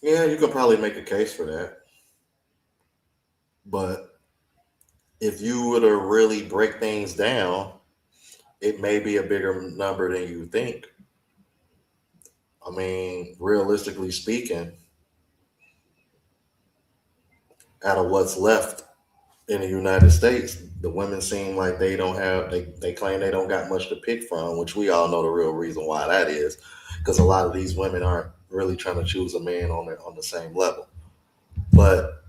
yeah, you could probably make a case for that. But if you were to really break things down, it may be a bigger number than you think. I mean, realistically speaking, out of what's left in the United States, the women seem like they claim they don't got much to pick from, which we all know the real reason why that is, because a lot of these women aren't really trying to choose a man on the same level. But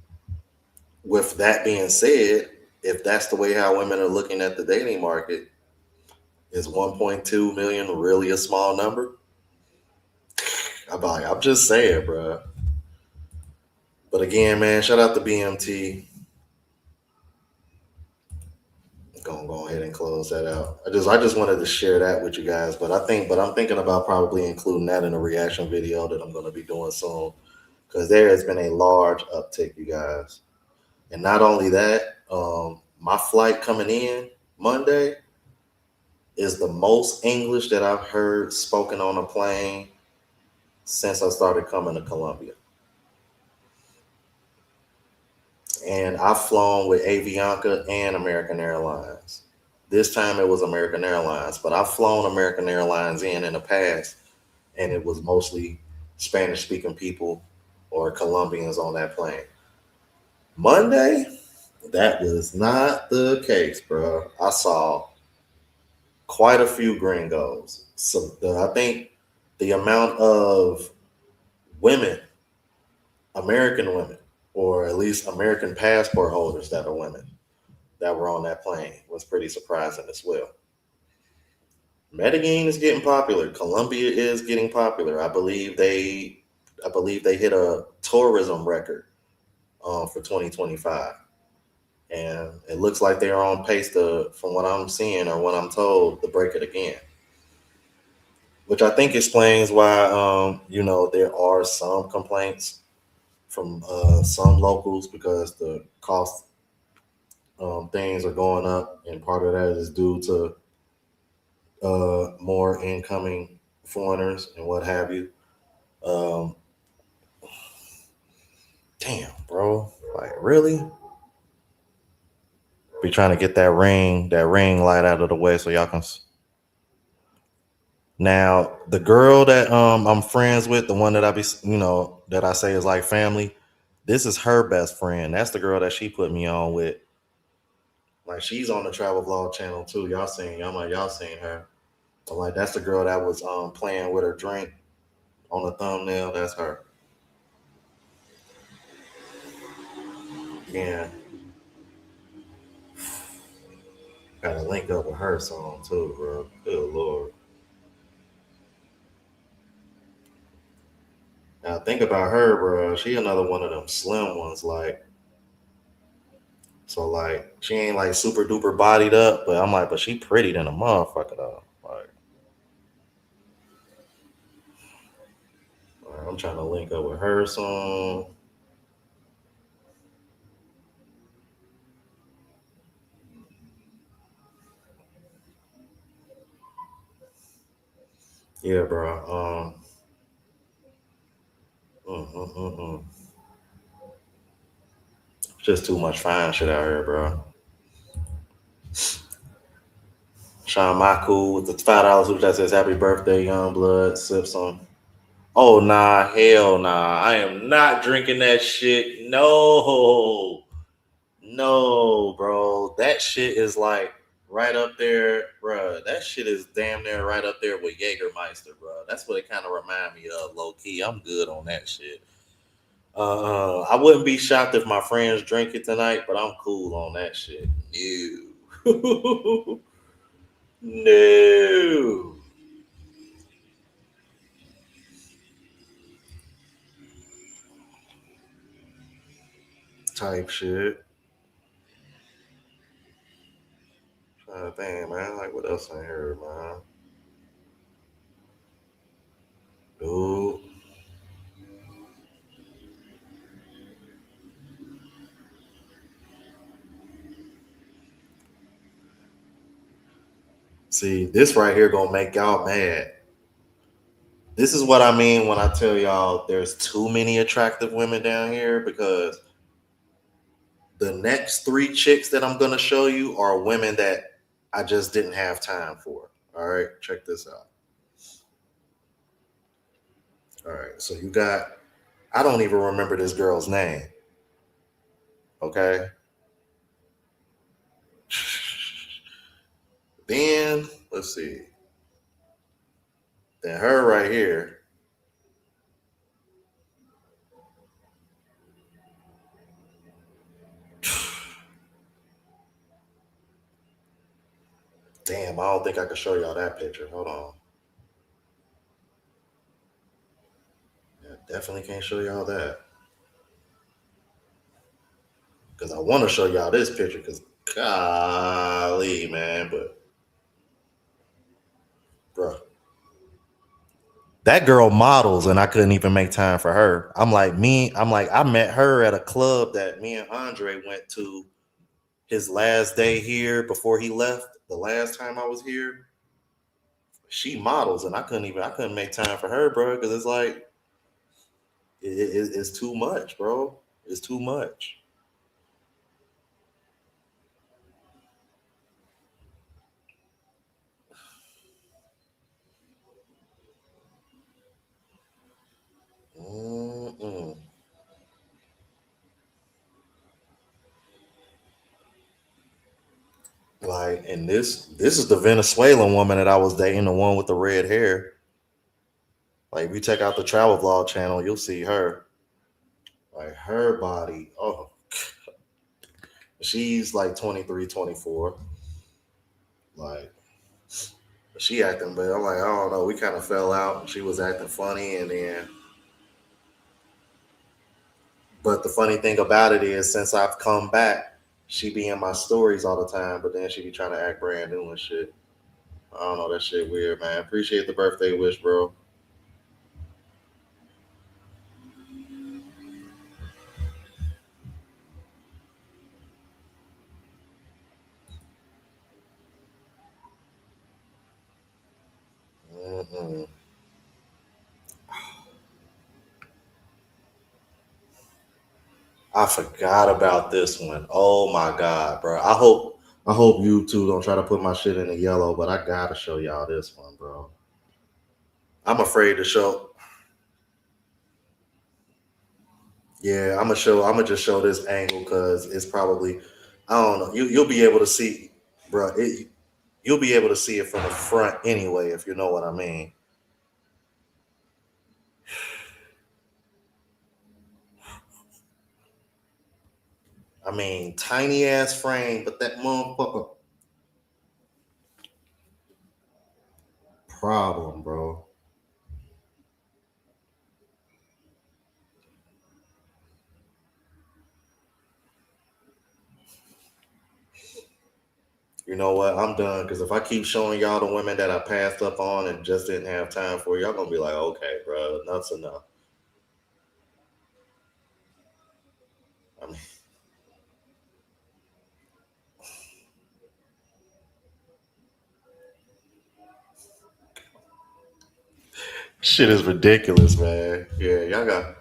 with that being said, if that's the way how women are looking at the dating market, is 1.2 million really a small number? I'm just saying, bro. But again, man, shout out to BMT. Gonna go ahead and close that out. I just wanted to share that with you guys. But I'm thinking about probably including that in a reaction video that I'm gonna be doing soon. Because there has been a large uptick, you guys. And not only that, my flight coming in Monday is the most English that I've heard spoken on a plane since I started coming to Colombia. And I've flown with Avianca and American Airlines. This time it was American Airlines, but I've flown American Airlines in the past, and it was mostly Spanish speaking people or Colombians on that plane. Monday, that was not the case, bro. I saw quite a few gringos. I think the amount of women, American women, or at least American passport holders that are women, that were on that plane was pretty surprising as well. Medellin is getting popular. Colombia is getting popular. I believe they hit a tourism record for 2025, and it looks like they're on pace to, from what I'm seeing or what I'm told, to break it again. Which I think explains why there are some complaints from some locals because the cost things are going up, and part of that is due to more incoming foreigners and what have you. Um, damn, bro, like really? Be trying to get that ring light out of the way so y'all can. Now, the girl that I'm friends with, the one that that I say is like family, this is her best friend. That's the girl that she put me on with. Like she's on the travel vlog channel too. Y'all seen her. But like that's the girl that was playing with her drink on the thumbnail. That's her. Yeah, got to link up with her song too, bro. Good lord. Now think about her, bro. She another one of them slim ones, like so. Like she ain't like super duper bodied up, but I'm like, but she pretty than a motherfucker though. Like, I'm trying to link up with her song. Yeah, bro. Mm, mm, mm. Just too much fine shit out here, bro. Sean Michael with the $5 super chat says happy birthday, young blood. Sip some. Oh nah, hell nah. I am not drinking that shit. No. No, bro. That shit is like right up there, bro. That shit is damn near right up there with Jägermeister, bro. That's what it kind of remind me of, low key. I'm good on that shit. I wouldn't be shocked if my friends drink it tonight, but I'm cool on that shit. No. No. Type shit. Trying to think, man. Like, what else in here, man? Dude. See, this right here gonna make y'all mad. This is what I mean when I tell y'all there's too many attractive women down here because the next three chicks that I'm gonna show you are women that I just didn't have time for. All right, check this out. All right, so you got, I don't even remember this girl's name. Okay. Then let's see. Then her right here. Damn, I don't think I can show y'all that picture. Hold on. Yeah, definitely can't show y'all that. Because I want to show y'all this picture because golly, man. But bro, that girl models and I couldn't even make time for her. I'm like, I met her at a club that me and Andre went to his last day here before he left. The last time I was here, she models and I couldn't make time for her, bro, because it's like it's too much, bro. It's too much. Mm-mm. Like, and this is the Venezuelan woman that I was dating, the one with the red hair. Like, if you check out the travel vlog channel, you'll see her. Like her body. Oh, she's like 23, 24. Like she acting, but I'm like, I don't know. We kind of fell out. She was acting funny, and then, but the funny thing about it is, since I've come back, she be in my stories all the time, but then she be trying to act brand new and shit. I don't know. That shit weird, man. Appreciate the birthday wish, bro. Mm-mm. I forgot about this one. Oh my god, bro. I hope you two don't try to put my shit in the yellow, but I gotta show y'all this one, bro. I'm afraid to show. Yeah, I'm gonna just show this angle because it's probably, I don't know. You'll be able to see, bro. You'll be able to see it from the front anyway, if you know what I mean. I mean, tiny ass frame, but that motherfucker problem, bro. You know what? I'm done because if I keep showing y'all the women that I passed up on and just didn't have time for, y'all gonna be like, okay, bro, enough's enough. I mean, Shit is ridiculous, man. Yeah, y'all got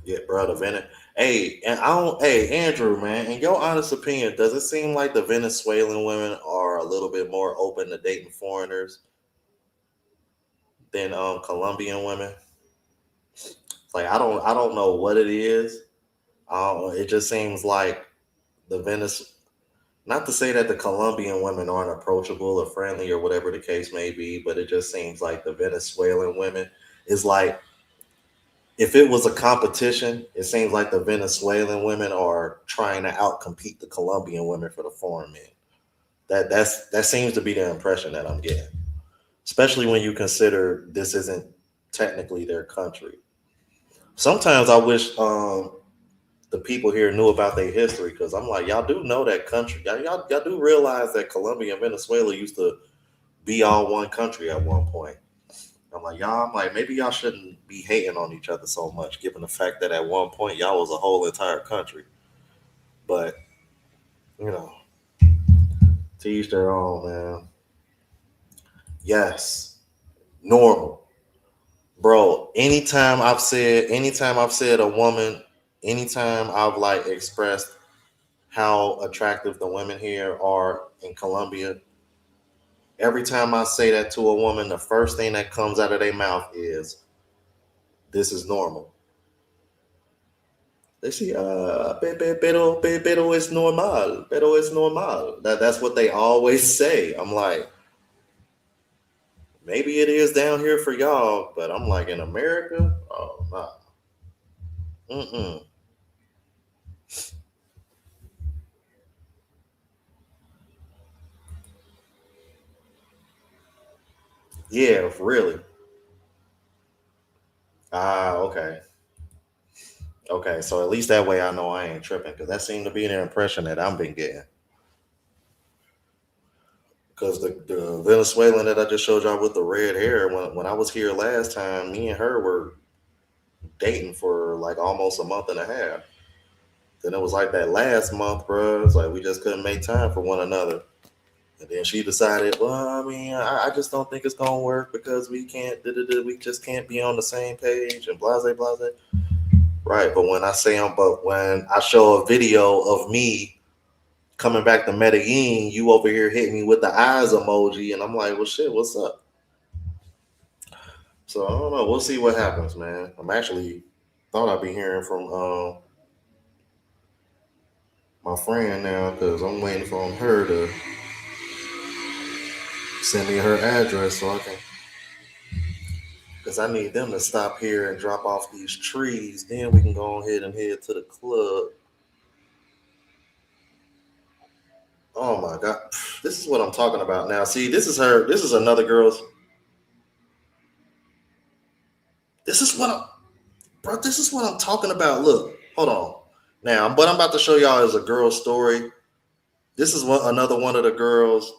yeah, bro. The Venezuela. Hey, and I don't. Hey, Andrew, man. In your honest opinion, does it seem like the Venezuelan women are a little bit more open to dating foreigners than Colombian women? Like I don't know what it is. It just seems like the Venice. Not to say that the Colombian women aren't approachable or friendly or whatever the case may be, but it just seems like the Venezuelan women is like if it was a competition, it seems like the Venezuelan women are trying to outcompete the Colombian women for the foreign men. That seems to be the impression that I'm getting, especially when you consider this isn't technically their country. Sometimes I wish the people here knew about their history because I'm like, y'all do know that country. Y'all do realize that Colombia and Venezuela used to be all one country at one point. I'm like, y'all, I'm like, maybe y'all shouldn't be hating on each other so much, given the fact that at one point y'all was a whole entire country. But, you know, to each their own, man. Yes, normal. Bro, anytime I've said a woman, anytime I've like expressed how attractive the women here are in Colombia, every time I say that to a woman, the first thing that comes out of their mouth is, this is normal. They say, pero es normal. Pero es normal. That's what they always say. I'm like, maybe it is down here for y'all, but I'm like, in America? Oh, nah. Mm-mm. Yeah, really. Ah, okay. Okay, so at least that way I know I ain't tripping because that seemed to be the impression that I've been getting. Because the Venezuelan that I just showed y'all with the red hair, when I was here last time, me and her were dating for like almost a month and a half. Then it was like that last month, bro. It's like we just couldn't make time for one another. And then she decided, well, I mean, I just don't think it's gonna work because we can't, we just can't be on the same page and blase blase. Right, but when I show a video of me coming back to Medellin, you over here hitting me with the eyes emoji, and I'm like, well, shit, what's up? So I don't know. We'll see what happens, man. I'm actually thought I'd be hearing from my friend now because I'm waiting for her to send me her address so I can. Because I need them to stop here and drop off these trees. Then we can go ahead and head to the club. Oh my god, this is what I'm talking about now. See, this is her. This is another girl's. This is what I'm, bro. This is what I'm talking about. Look, hold on. Now, what I'm about to show y'all is a girl's story. This is another one of the girls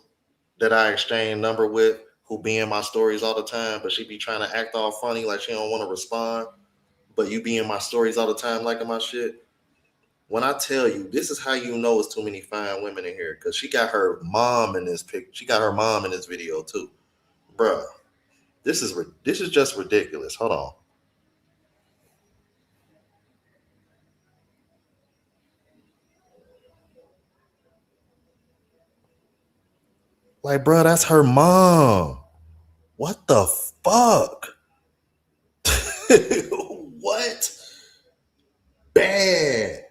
that I exchange number with, who be in my stories all the time, but she be trying to act all funny like she don't want to respond. But you be in my stories all the time liking my shit. When I tell you, this is how you know it's too many fine women in here, because she got her mom in this pic. She got her mom in this video too, bruh. This is just ridiculous. Hold on, like, bruh, that's her mom. What the fuck? What? Bad.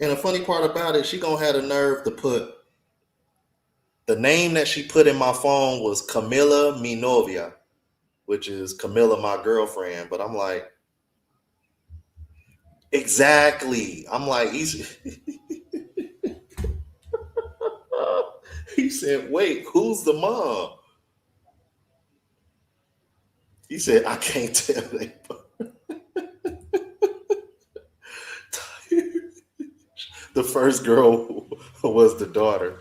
And the funny part about it, she gonna have the nerve to put the name that she put in my phone was Camilla Mi Novia, which is Camilla my girlfriend. But I'm like, exactly. I'm like, he said, wait, who's the mom? He said, I can't tell they the first girl was the daughter.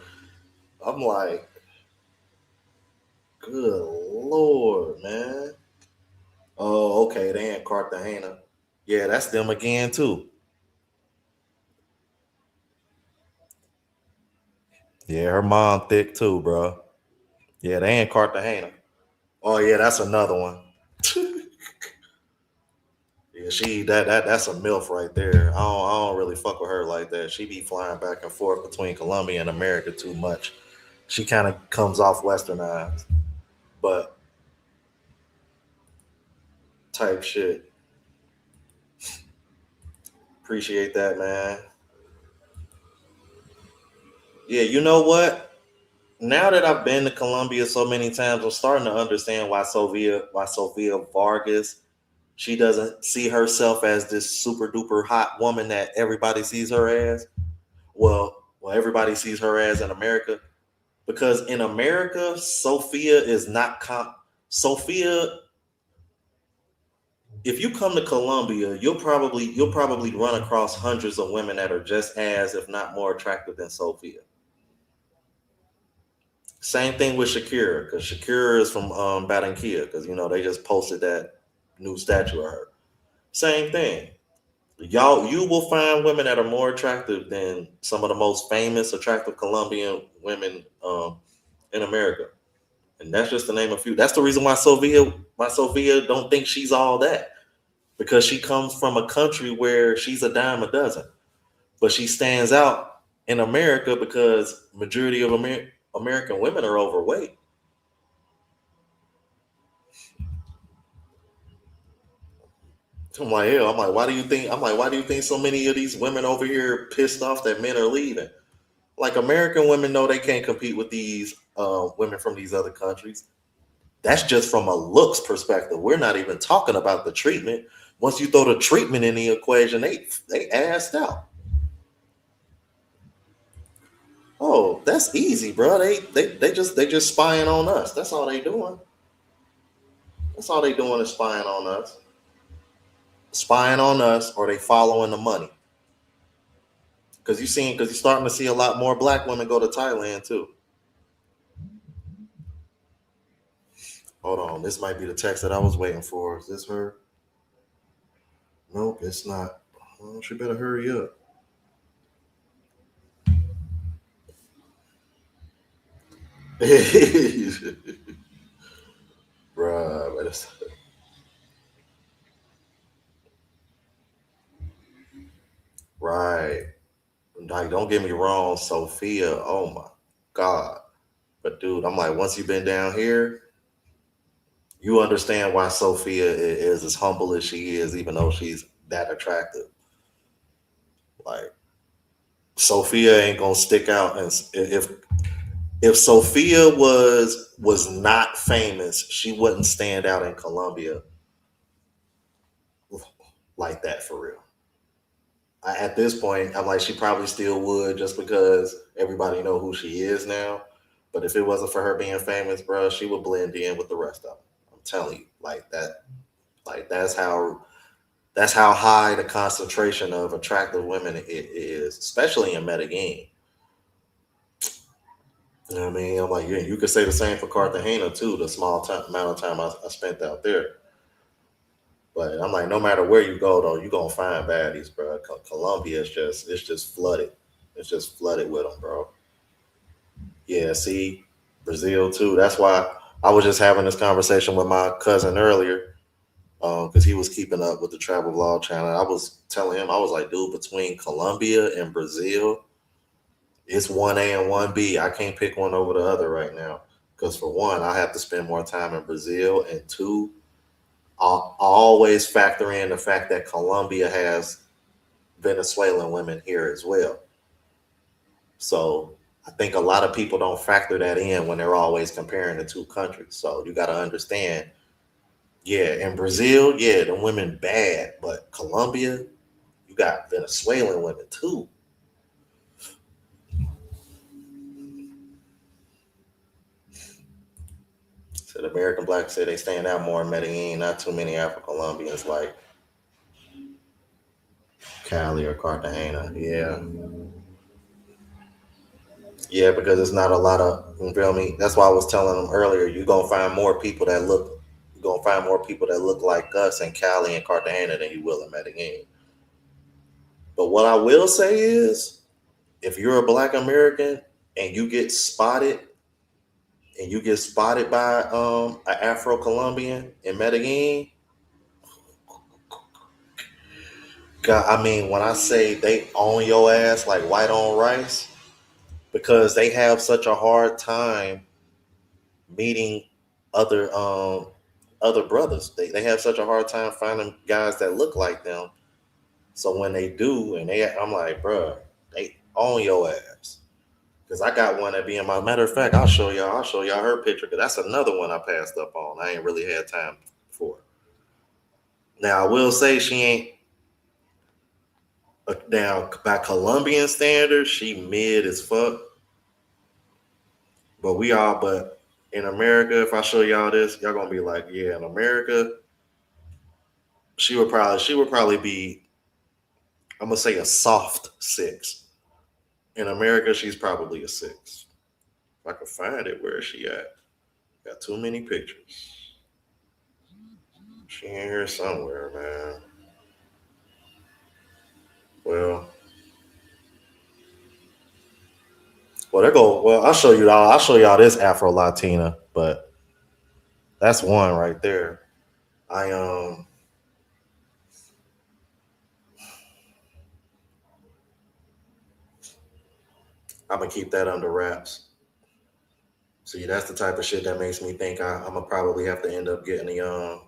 I'm like, good lord, man. Oh, okay, they in Cartagena. Yeah, that's them again too. Yeah, her mom thick too, bro. Yeah, they ain't Cartagena. Oh yeah, that's another one. Yeah, that's a MILF right there. I don't really fuck with her like that. She be flying back and forth between Colombia and America too much. She kind of comes off westernized, but type shit. Appreciate that, man. Yeah, you know what? Now that I've been to Colombia so many times, I'm starting to understand why Sofia Vargas, she doesn't see herself as this super duper hot woman that everybody sees her as. Well, everybody sees her as in America, because in America, Sophia is not Sophia. If you come to Colombia, you'll probably run across hundreds of women that are just as, if not more, attractive than Sophia. Same thing with Shakira, because Shakira is from Barranquilla, because they just posted that new statue of her. Same thing. You will find women that are more attractive than some of the most famous, attractive Colombian women in America. And that's just to name a few. That's the reason why Sophia don't think she's all that, because she comes from a country where she's a dime a dozen, but she stands out in America because majority of American women are overweight. I'm like, hell, I'm like, why do you think? I'm like, why do you think so many of these women over here pissed off that men are leaving? Like American women know they can't compete with these women from these other countries. That's just from a looks perspective. We're not even talking about the treatment. Once you throw the treatment in the equation, they assed out. Oh, that's easy, bro. They just spying on us. That's all they doing. That's all they doing is spying on us, or they following the money. Because you're starting to see a lot more black women go to Thailand too. Hold on, this might be the text that I was waiting for. Is this her? Nope, it's not. Well, she better hurry up. Bruh, right. Like, don't get me wrong, Sophia. Oh my God. But dude, I'm like, once you've been down here, you understand why Sophia is as humble as she is, even though she's that attractive. Like, Sophia ain't gonna stick out, and if Sophia was not famous, she wouldn't stand out in Colombia like that for real. At this point, I'm like, she probably still would, just because everybody know who she is now. But if it wasn't for her being famous, bro, she would blend in with the rest of them. I'm telling you, like that. Like that's how high the concentration of attractive women it is, especially in Medellin. You know what I mean? I'm like, yeah, you could say the same for Cartagena too. The small amount of time I spent out there. But I'm like, no matter where you go, though, you're gonna find baddies, bro. Colombia is just flooded. It's just flooded with them, bro. Yeah, see, Brazil too. That's why I was just having this conversation with my cousin earlier, because he was keeping up with the travel vlog channel. I was telling him, I was like, dude, between Colombia and Brazil, it's one A and one B. I can't pick one over the other right now. Because for one, I have to spend more time in Brazil, and two, I always factor in the fact that Colombia has Venezuelan women here as well. So I think a lot of people don't factor that in when they're always comparing the two countries. So you got to understand, yeah, in Brazil, yeah, the women bad, but Colombia, you got Venezuelan women too. So the American blacks say they stand out more in Medellin, not too many Afro Colombians like Cali or Cartagena. Yeah. Yeah, because it's not a lot of, you feel me? That's why I was telling them earlier, you're gonna find more people that look like us in Cali and Cartagena than you will in Medellin. But what I will say is, if you're a black American and you get spotted and you get spotted by an Afro Colombian in Medellin, God, I mean, when I say they own your ass like white on rice, because they have such a hard time meeting other other brothers. They have such a hard time finding guys that look like them. So when they do, I'm like, bruh, they own your ass. Cause I got one that be in my matter of fact, I'll show y'all her picture. Cause that's another one I passed up on. I ain't really had time for. Now I will say she ain't now by Colombian standards, she mid as fuck. But in America, if I show y'all this, y'all gonna be like, yeah, in America, she would probably be, I'm gonna say a soft six. In America, she's probably a six. If I can find it, where is she at? Got too many pictures. She in here somewhere, man. Well, there go. Well, I'll show you all. I'll show y'all this Afro Latina, but that's one right there. I I'm gonna keep that under wraps. See, that's the type of shit that makes me think I'm gonna probably have to end up getting the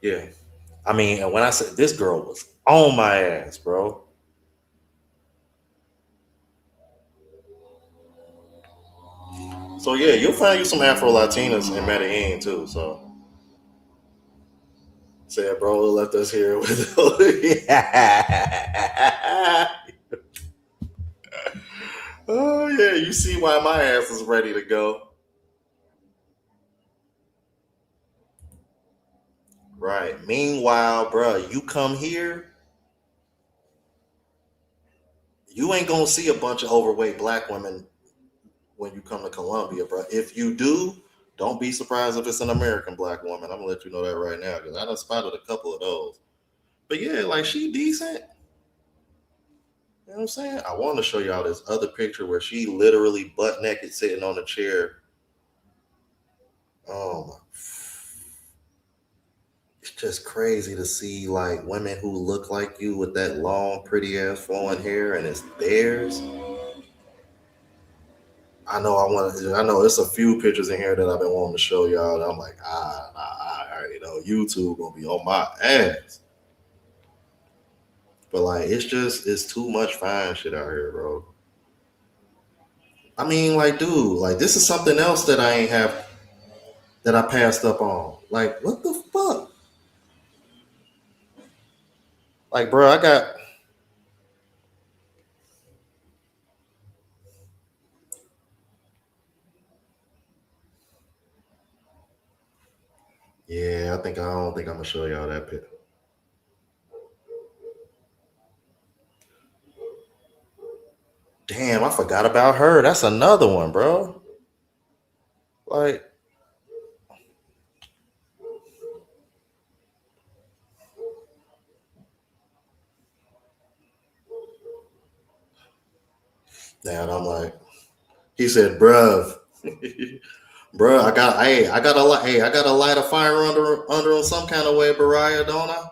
yeah. I mean, and when I said this girl was on my ass, bro. So yeah, you'll find you some Afro Latinas in Medellin too. So said, bro, left us here with. Oh yeah, you see why my ass is ready to go. Right. Meanwhile, bro, you come here, you ain't gonna see a bunch of overweight black women when you come to Colombia, bro. If you do, don't be surprised if it's an American black woman. I'm gonna let you know that right now because I done spotted a couple of those. But yeah, like she decent. You know what I'm saying? I want to show y'all this other picture where she literally butt naked sitting on a chair. Oh my. It's just crazy to see like women who look like you with that long, pretty ass flowing hair and it's theirs. I know it's a few pictures in here that I've been wanting to show y'all. And I'm like, I already know YouTube gonna be on my ass. But like, it's too much fine shit out here, bro. I mean, like, dude, like this is something else that I ain't have that I passed up on. Like, what the fuck? Like, bro, I got. Yeah, I don't think I'm gonna show y'all that pic. Damn, I forgot about her. That's another one, bro. Like, and I'm like, he said, bruv, bruh, I got to light a fire under him some kind of way, Bariah, don't I?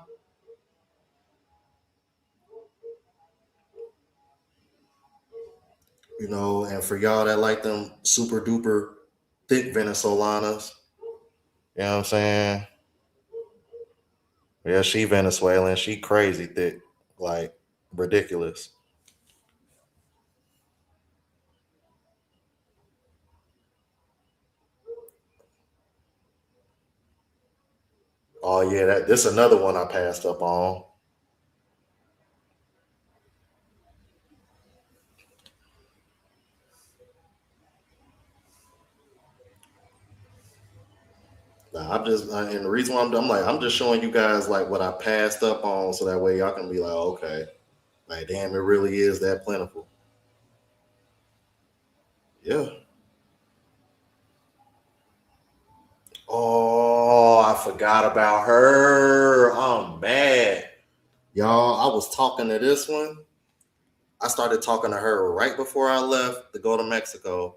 You know, and for y'all that like them super duper thick Venezolanas, you know what I'm saying? Yeah, she Venezuelan, she crazy thick, like ridiculous. Oh yeah, this another one I passed up on. Nah, and the reason why I'm like, I'm just showing you guys like what I passed up on, so that way y'all can be like, okay, like damn, it really is that plentiful. Yeah. Oh, I forgot about her. I'm mad, y'all. I was talking to this one. I started talking to her right before I left to go to Mexico.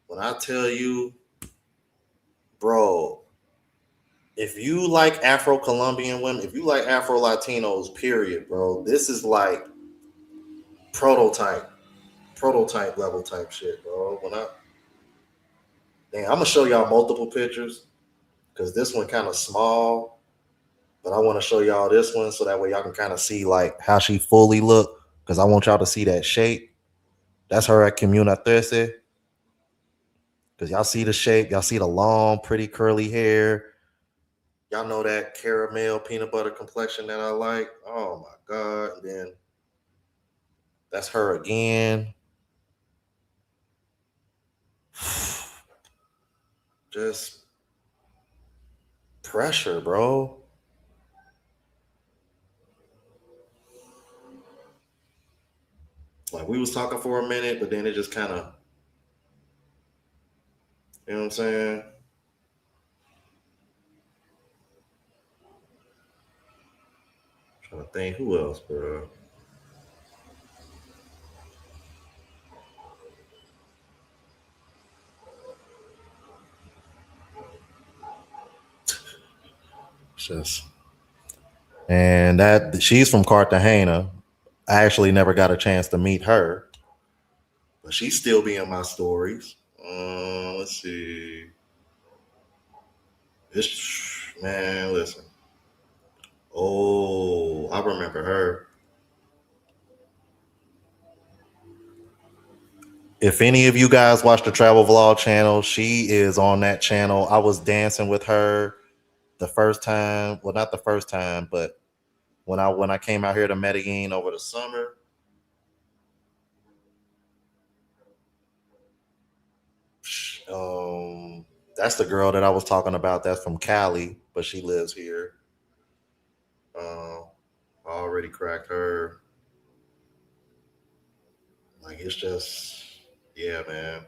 When I tell you, bro, if you like Afro Colombian women, if you like Afro Latinos, period, bro, this is like prototype, prototype level type shit, bro. I'm gonna show y'all multiple pictures because this one kind of small, but I want to show y'all this one so that way y'all can kind of see like how she fully look. Because I want y'all to see that shape. That's her at Comuna 13. Because y'all see the shape, y'all see the long, pretty curly hair. Y'all know that caramel peanut butter complexion that I like. Oh my god! And then that's her again. Just pressure, bro. Like we was talking for a minute, but then it just kind of, you know what I'm saying? Trying to think who else, bro. Just and that she's from Cartagena. I actually never got a chance to meet her, but she still be in my stories. Let's see. This man, listen. Oh, I remember her. If any of you guys watch the travel vlog channel, she is on that channel. I was dancing with her the first time. Well, not the first time, but when I came out here to Medellin over the summer. Um, that's the girl that I was talking about. That's from Cali, but she lives here. Um, I already cracked her. Like it's just, yeah, man.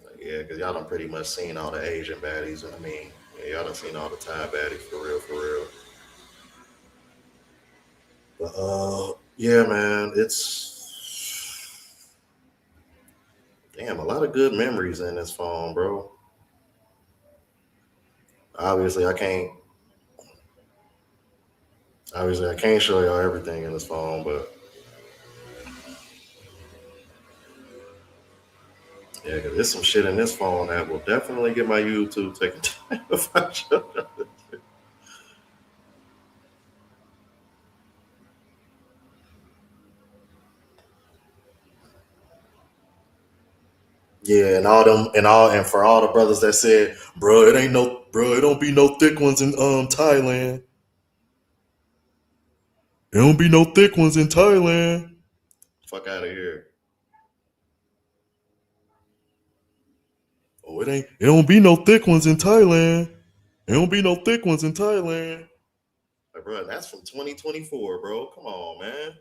Like, yeah, because y'all done pretty much seen all the Asian baddies. I mean, yeah, y'all done seen all the Thai baddies for real, for real. But yeah, man, it's damn a lot of good memories in this phone, bro. Obviously, I can't show y'all everything in this phone, but yeah, cause there's some shit in this phone that will definitely get my YouTube taken down if I show y'all. Yeah, and all them and for all the brothers that said, bro, it ain't no bro, it don't be no thick ones in Thailand. It don't be no thick ones in Thailand. Fuck out of here. Oh, it don't be no thick ones in Thailand. It don't be no thick ones in Thailand. Like, bro, that's from 2024, bro. Come on, man.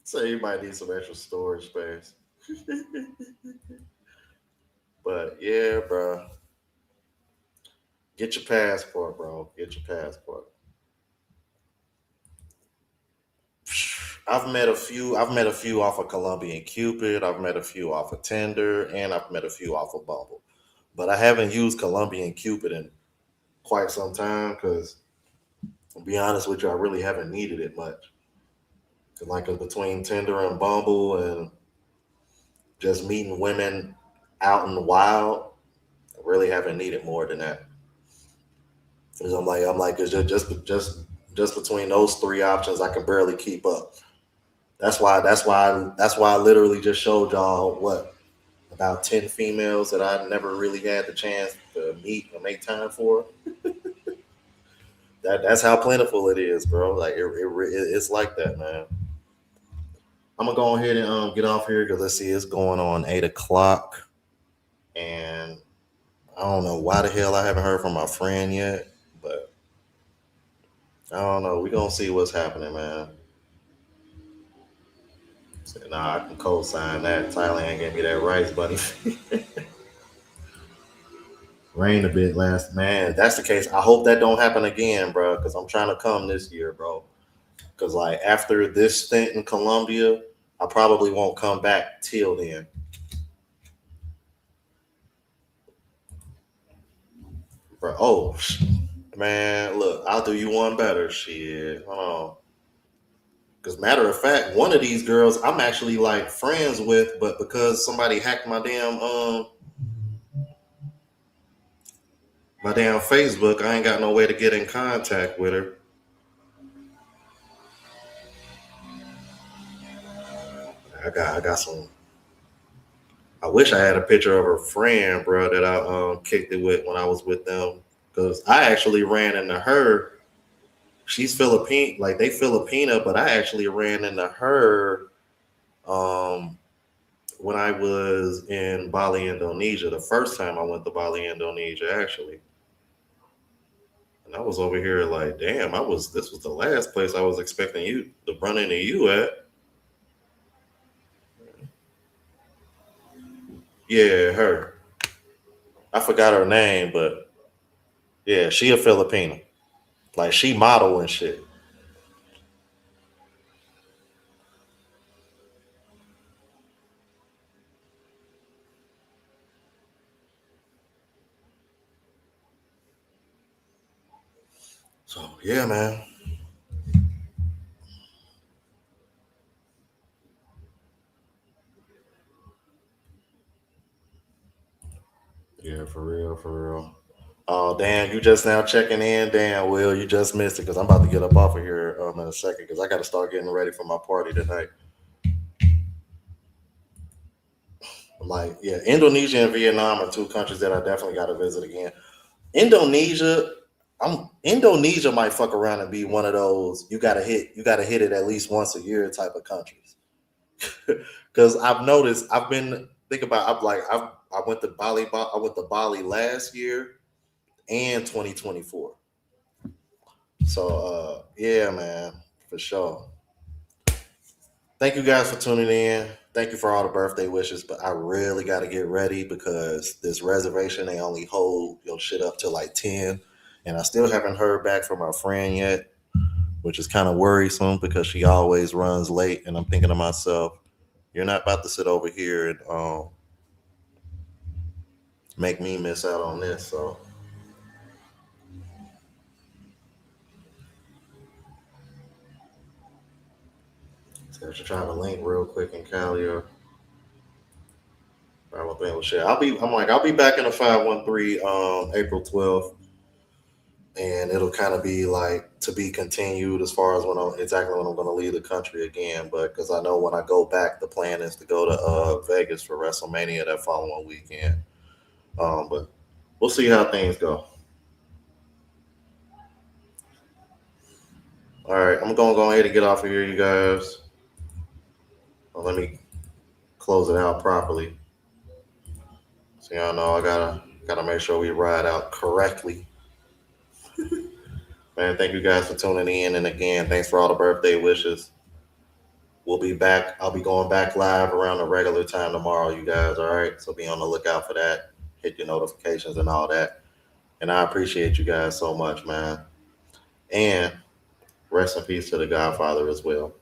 So you might need some extra storage space. But yeah, bro. Get your passport, bro. Get your passport. I've met a few off of Colombian Cupid. I've met a few off of Tinder, and I've met a few off of Bumble. But I haven't used Colombian Cupid in quite some time because, to be honest with you, I really haven't needed it much. 'Cause, like between Tinder and Bumble and just meeting women out in the wild, I really haven't needed more than that. Because I'm like, it's just between those three options, I can barely keep up. That's why I literally just showed y'all what about 10 females that I never really had the chance to meet and make time for. That's how plentiful it is, bro. Like it's like that, man. I'm gonna go ahead and get off here because let's see, it's going on 8 o'clock, and I don't know why the hell I haven't heard from my friend yet, but I don't know. We gonna see what's happening, man. So, nah, I can co-sign that. Thailand gave me that rice, buddy. Rain a bit last man. That's the case. I hope that don't happen again, bro. Because I'm trying to come this year, bro. Because like after this stint in Colombia, I probably won't come back till then. Bro, oh man, look, I'll do you one better. Shit, hold on. Because matter of fact, one of these girls I'm actually like friends with, but because somebody hacked my damn Facebook, I ain't got no way to get in contact with her. I got some. I wish I had a picture of her friend, bro, that I kicked it with when I was with them. Because I actually ran into her. She's Philippine, like they Filipina, but I actually ran into her um, when I was in Bali, Indonesia. The first time I went to Bali, Indonesia, actually. And I was over here like, damn, this was the last place I was expecting you to run into you at. Yeah, her. I forgot her name, but yeah, she a Filipino. Like she model and shit. So yeah, man. Yeah, for real, for real. Oh, damn, you just now checking in. Damn, Will, you just missed it because I'm about to get up off of here in a second because I got to start getting ready for my party tonight. Like, yeah, Indonesia and Vietnam are two countries that I definitely got to visit again. Indonesia, Indonesia might fuck around and be one of those you gotta hit it at least once a year type of countries. Because I've noticed I've been think about I went to I went to Bali last year and 2024. So yeah, man, for sure. Thank you guys for tuning in. Thank you for all the birthday wishes, but I really got to get ready because this reservation they only hold your shit up to like 10, and I still haven't heard back from our friend yet, which is kind of worrisome because she always runs late, and I'm thinking to myself, you're not about to sit over here and make me miss out on this. So I should try to link real quick in Cali or I don't think we'll share. I'll be back in the 513 April 12th, and it'll kind of be like to be continued as far as exactly when I'm going to leave the country again. But because I know when I go back, the plan is to go to Vegas for WrestleMania that following weekend. But we'll see how things go. All right, I'm going to go ahead and get off of here, you guys. Well, let me close it out properly. So y'all know I gotta make sure we ride out correctly. Man, thank you guys for tuning in, and again, thanks for all the birthday wishes. We'll be back. I'll be going back live around the regular time tomorrow, you guys. All right. So be on the lookout for that. Hit your notifications and all that. And I appreciate you guys so much, man. And rest in peace to the Godfather as well.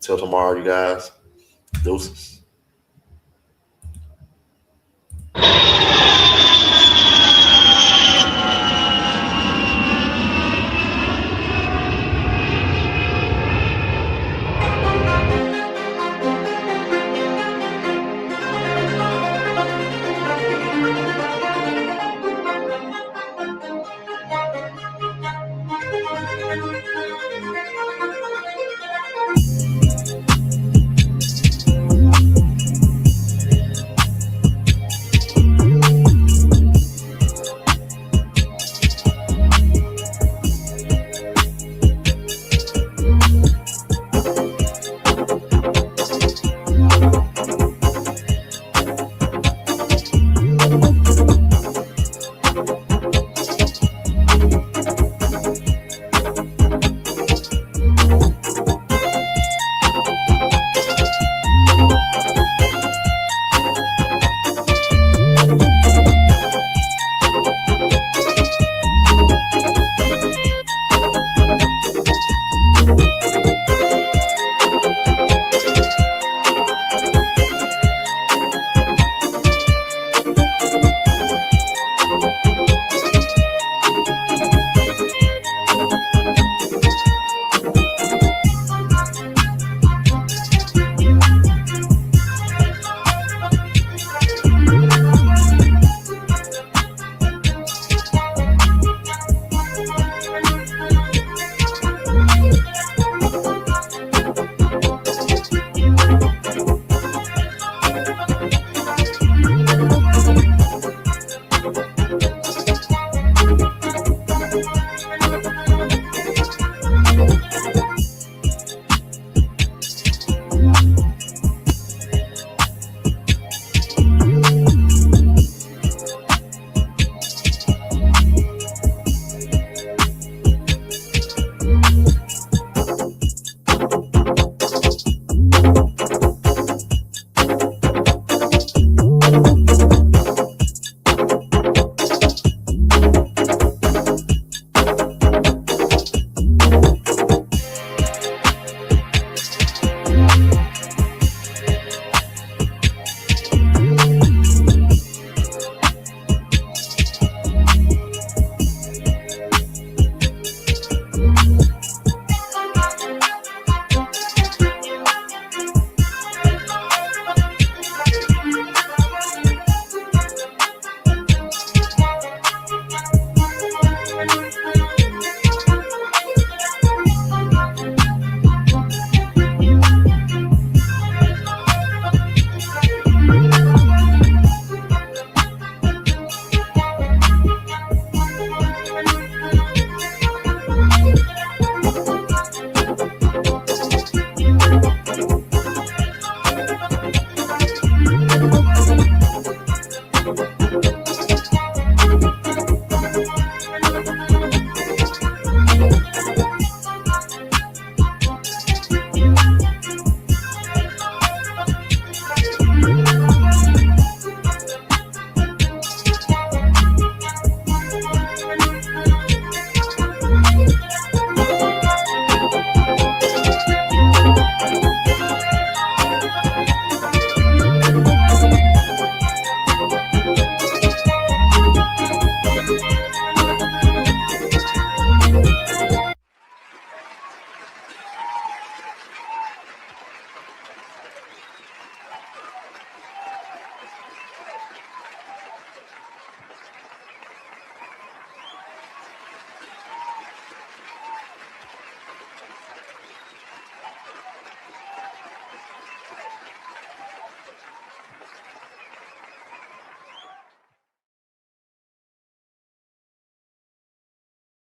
Till tomorrow, you guys. Deuces. Peace.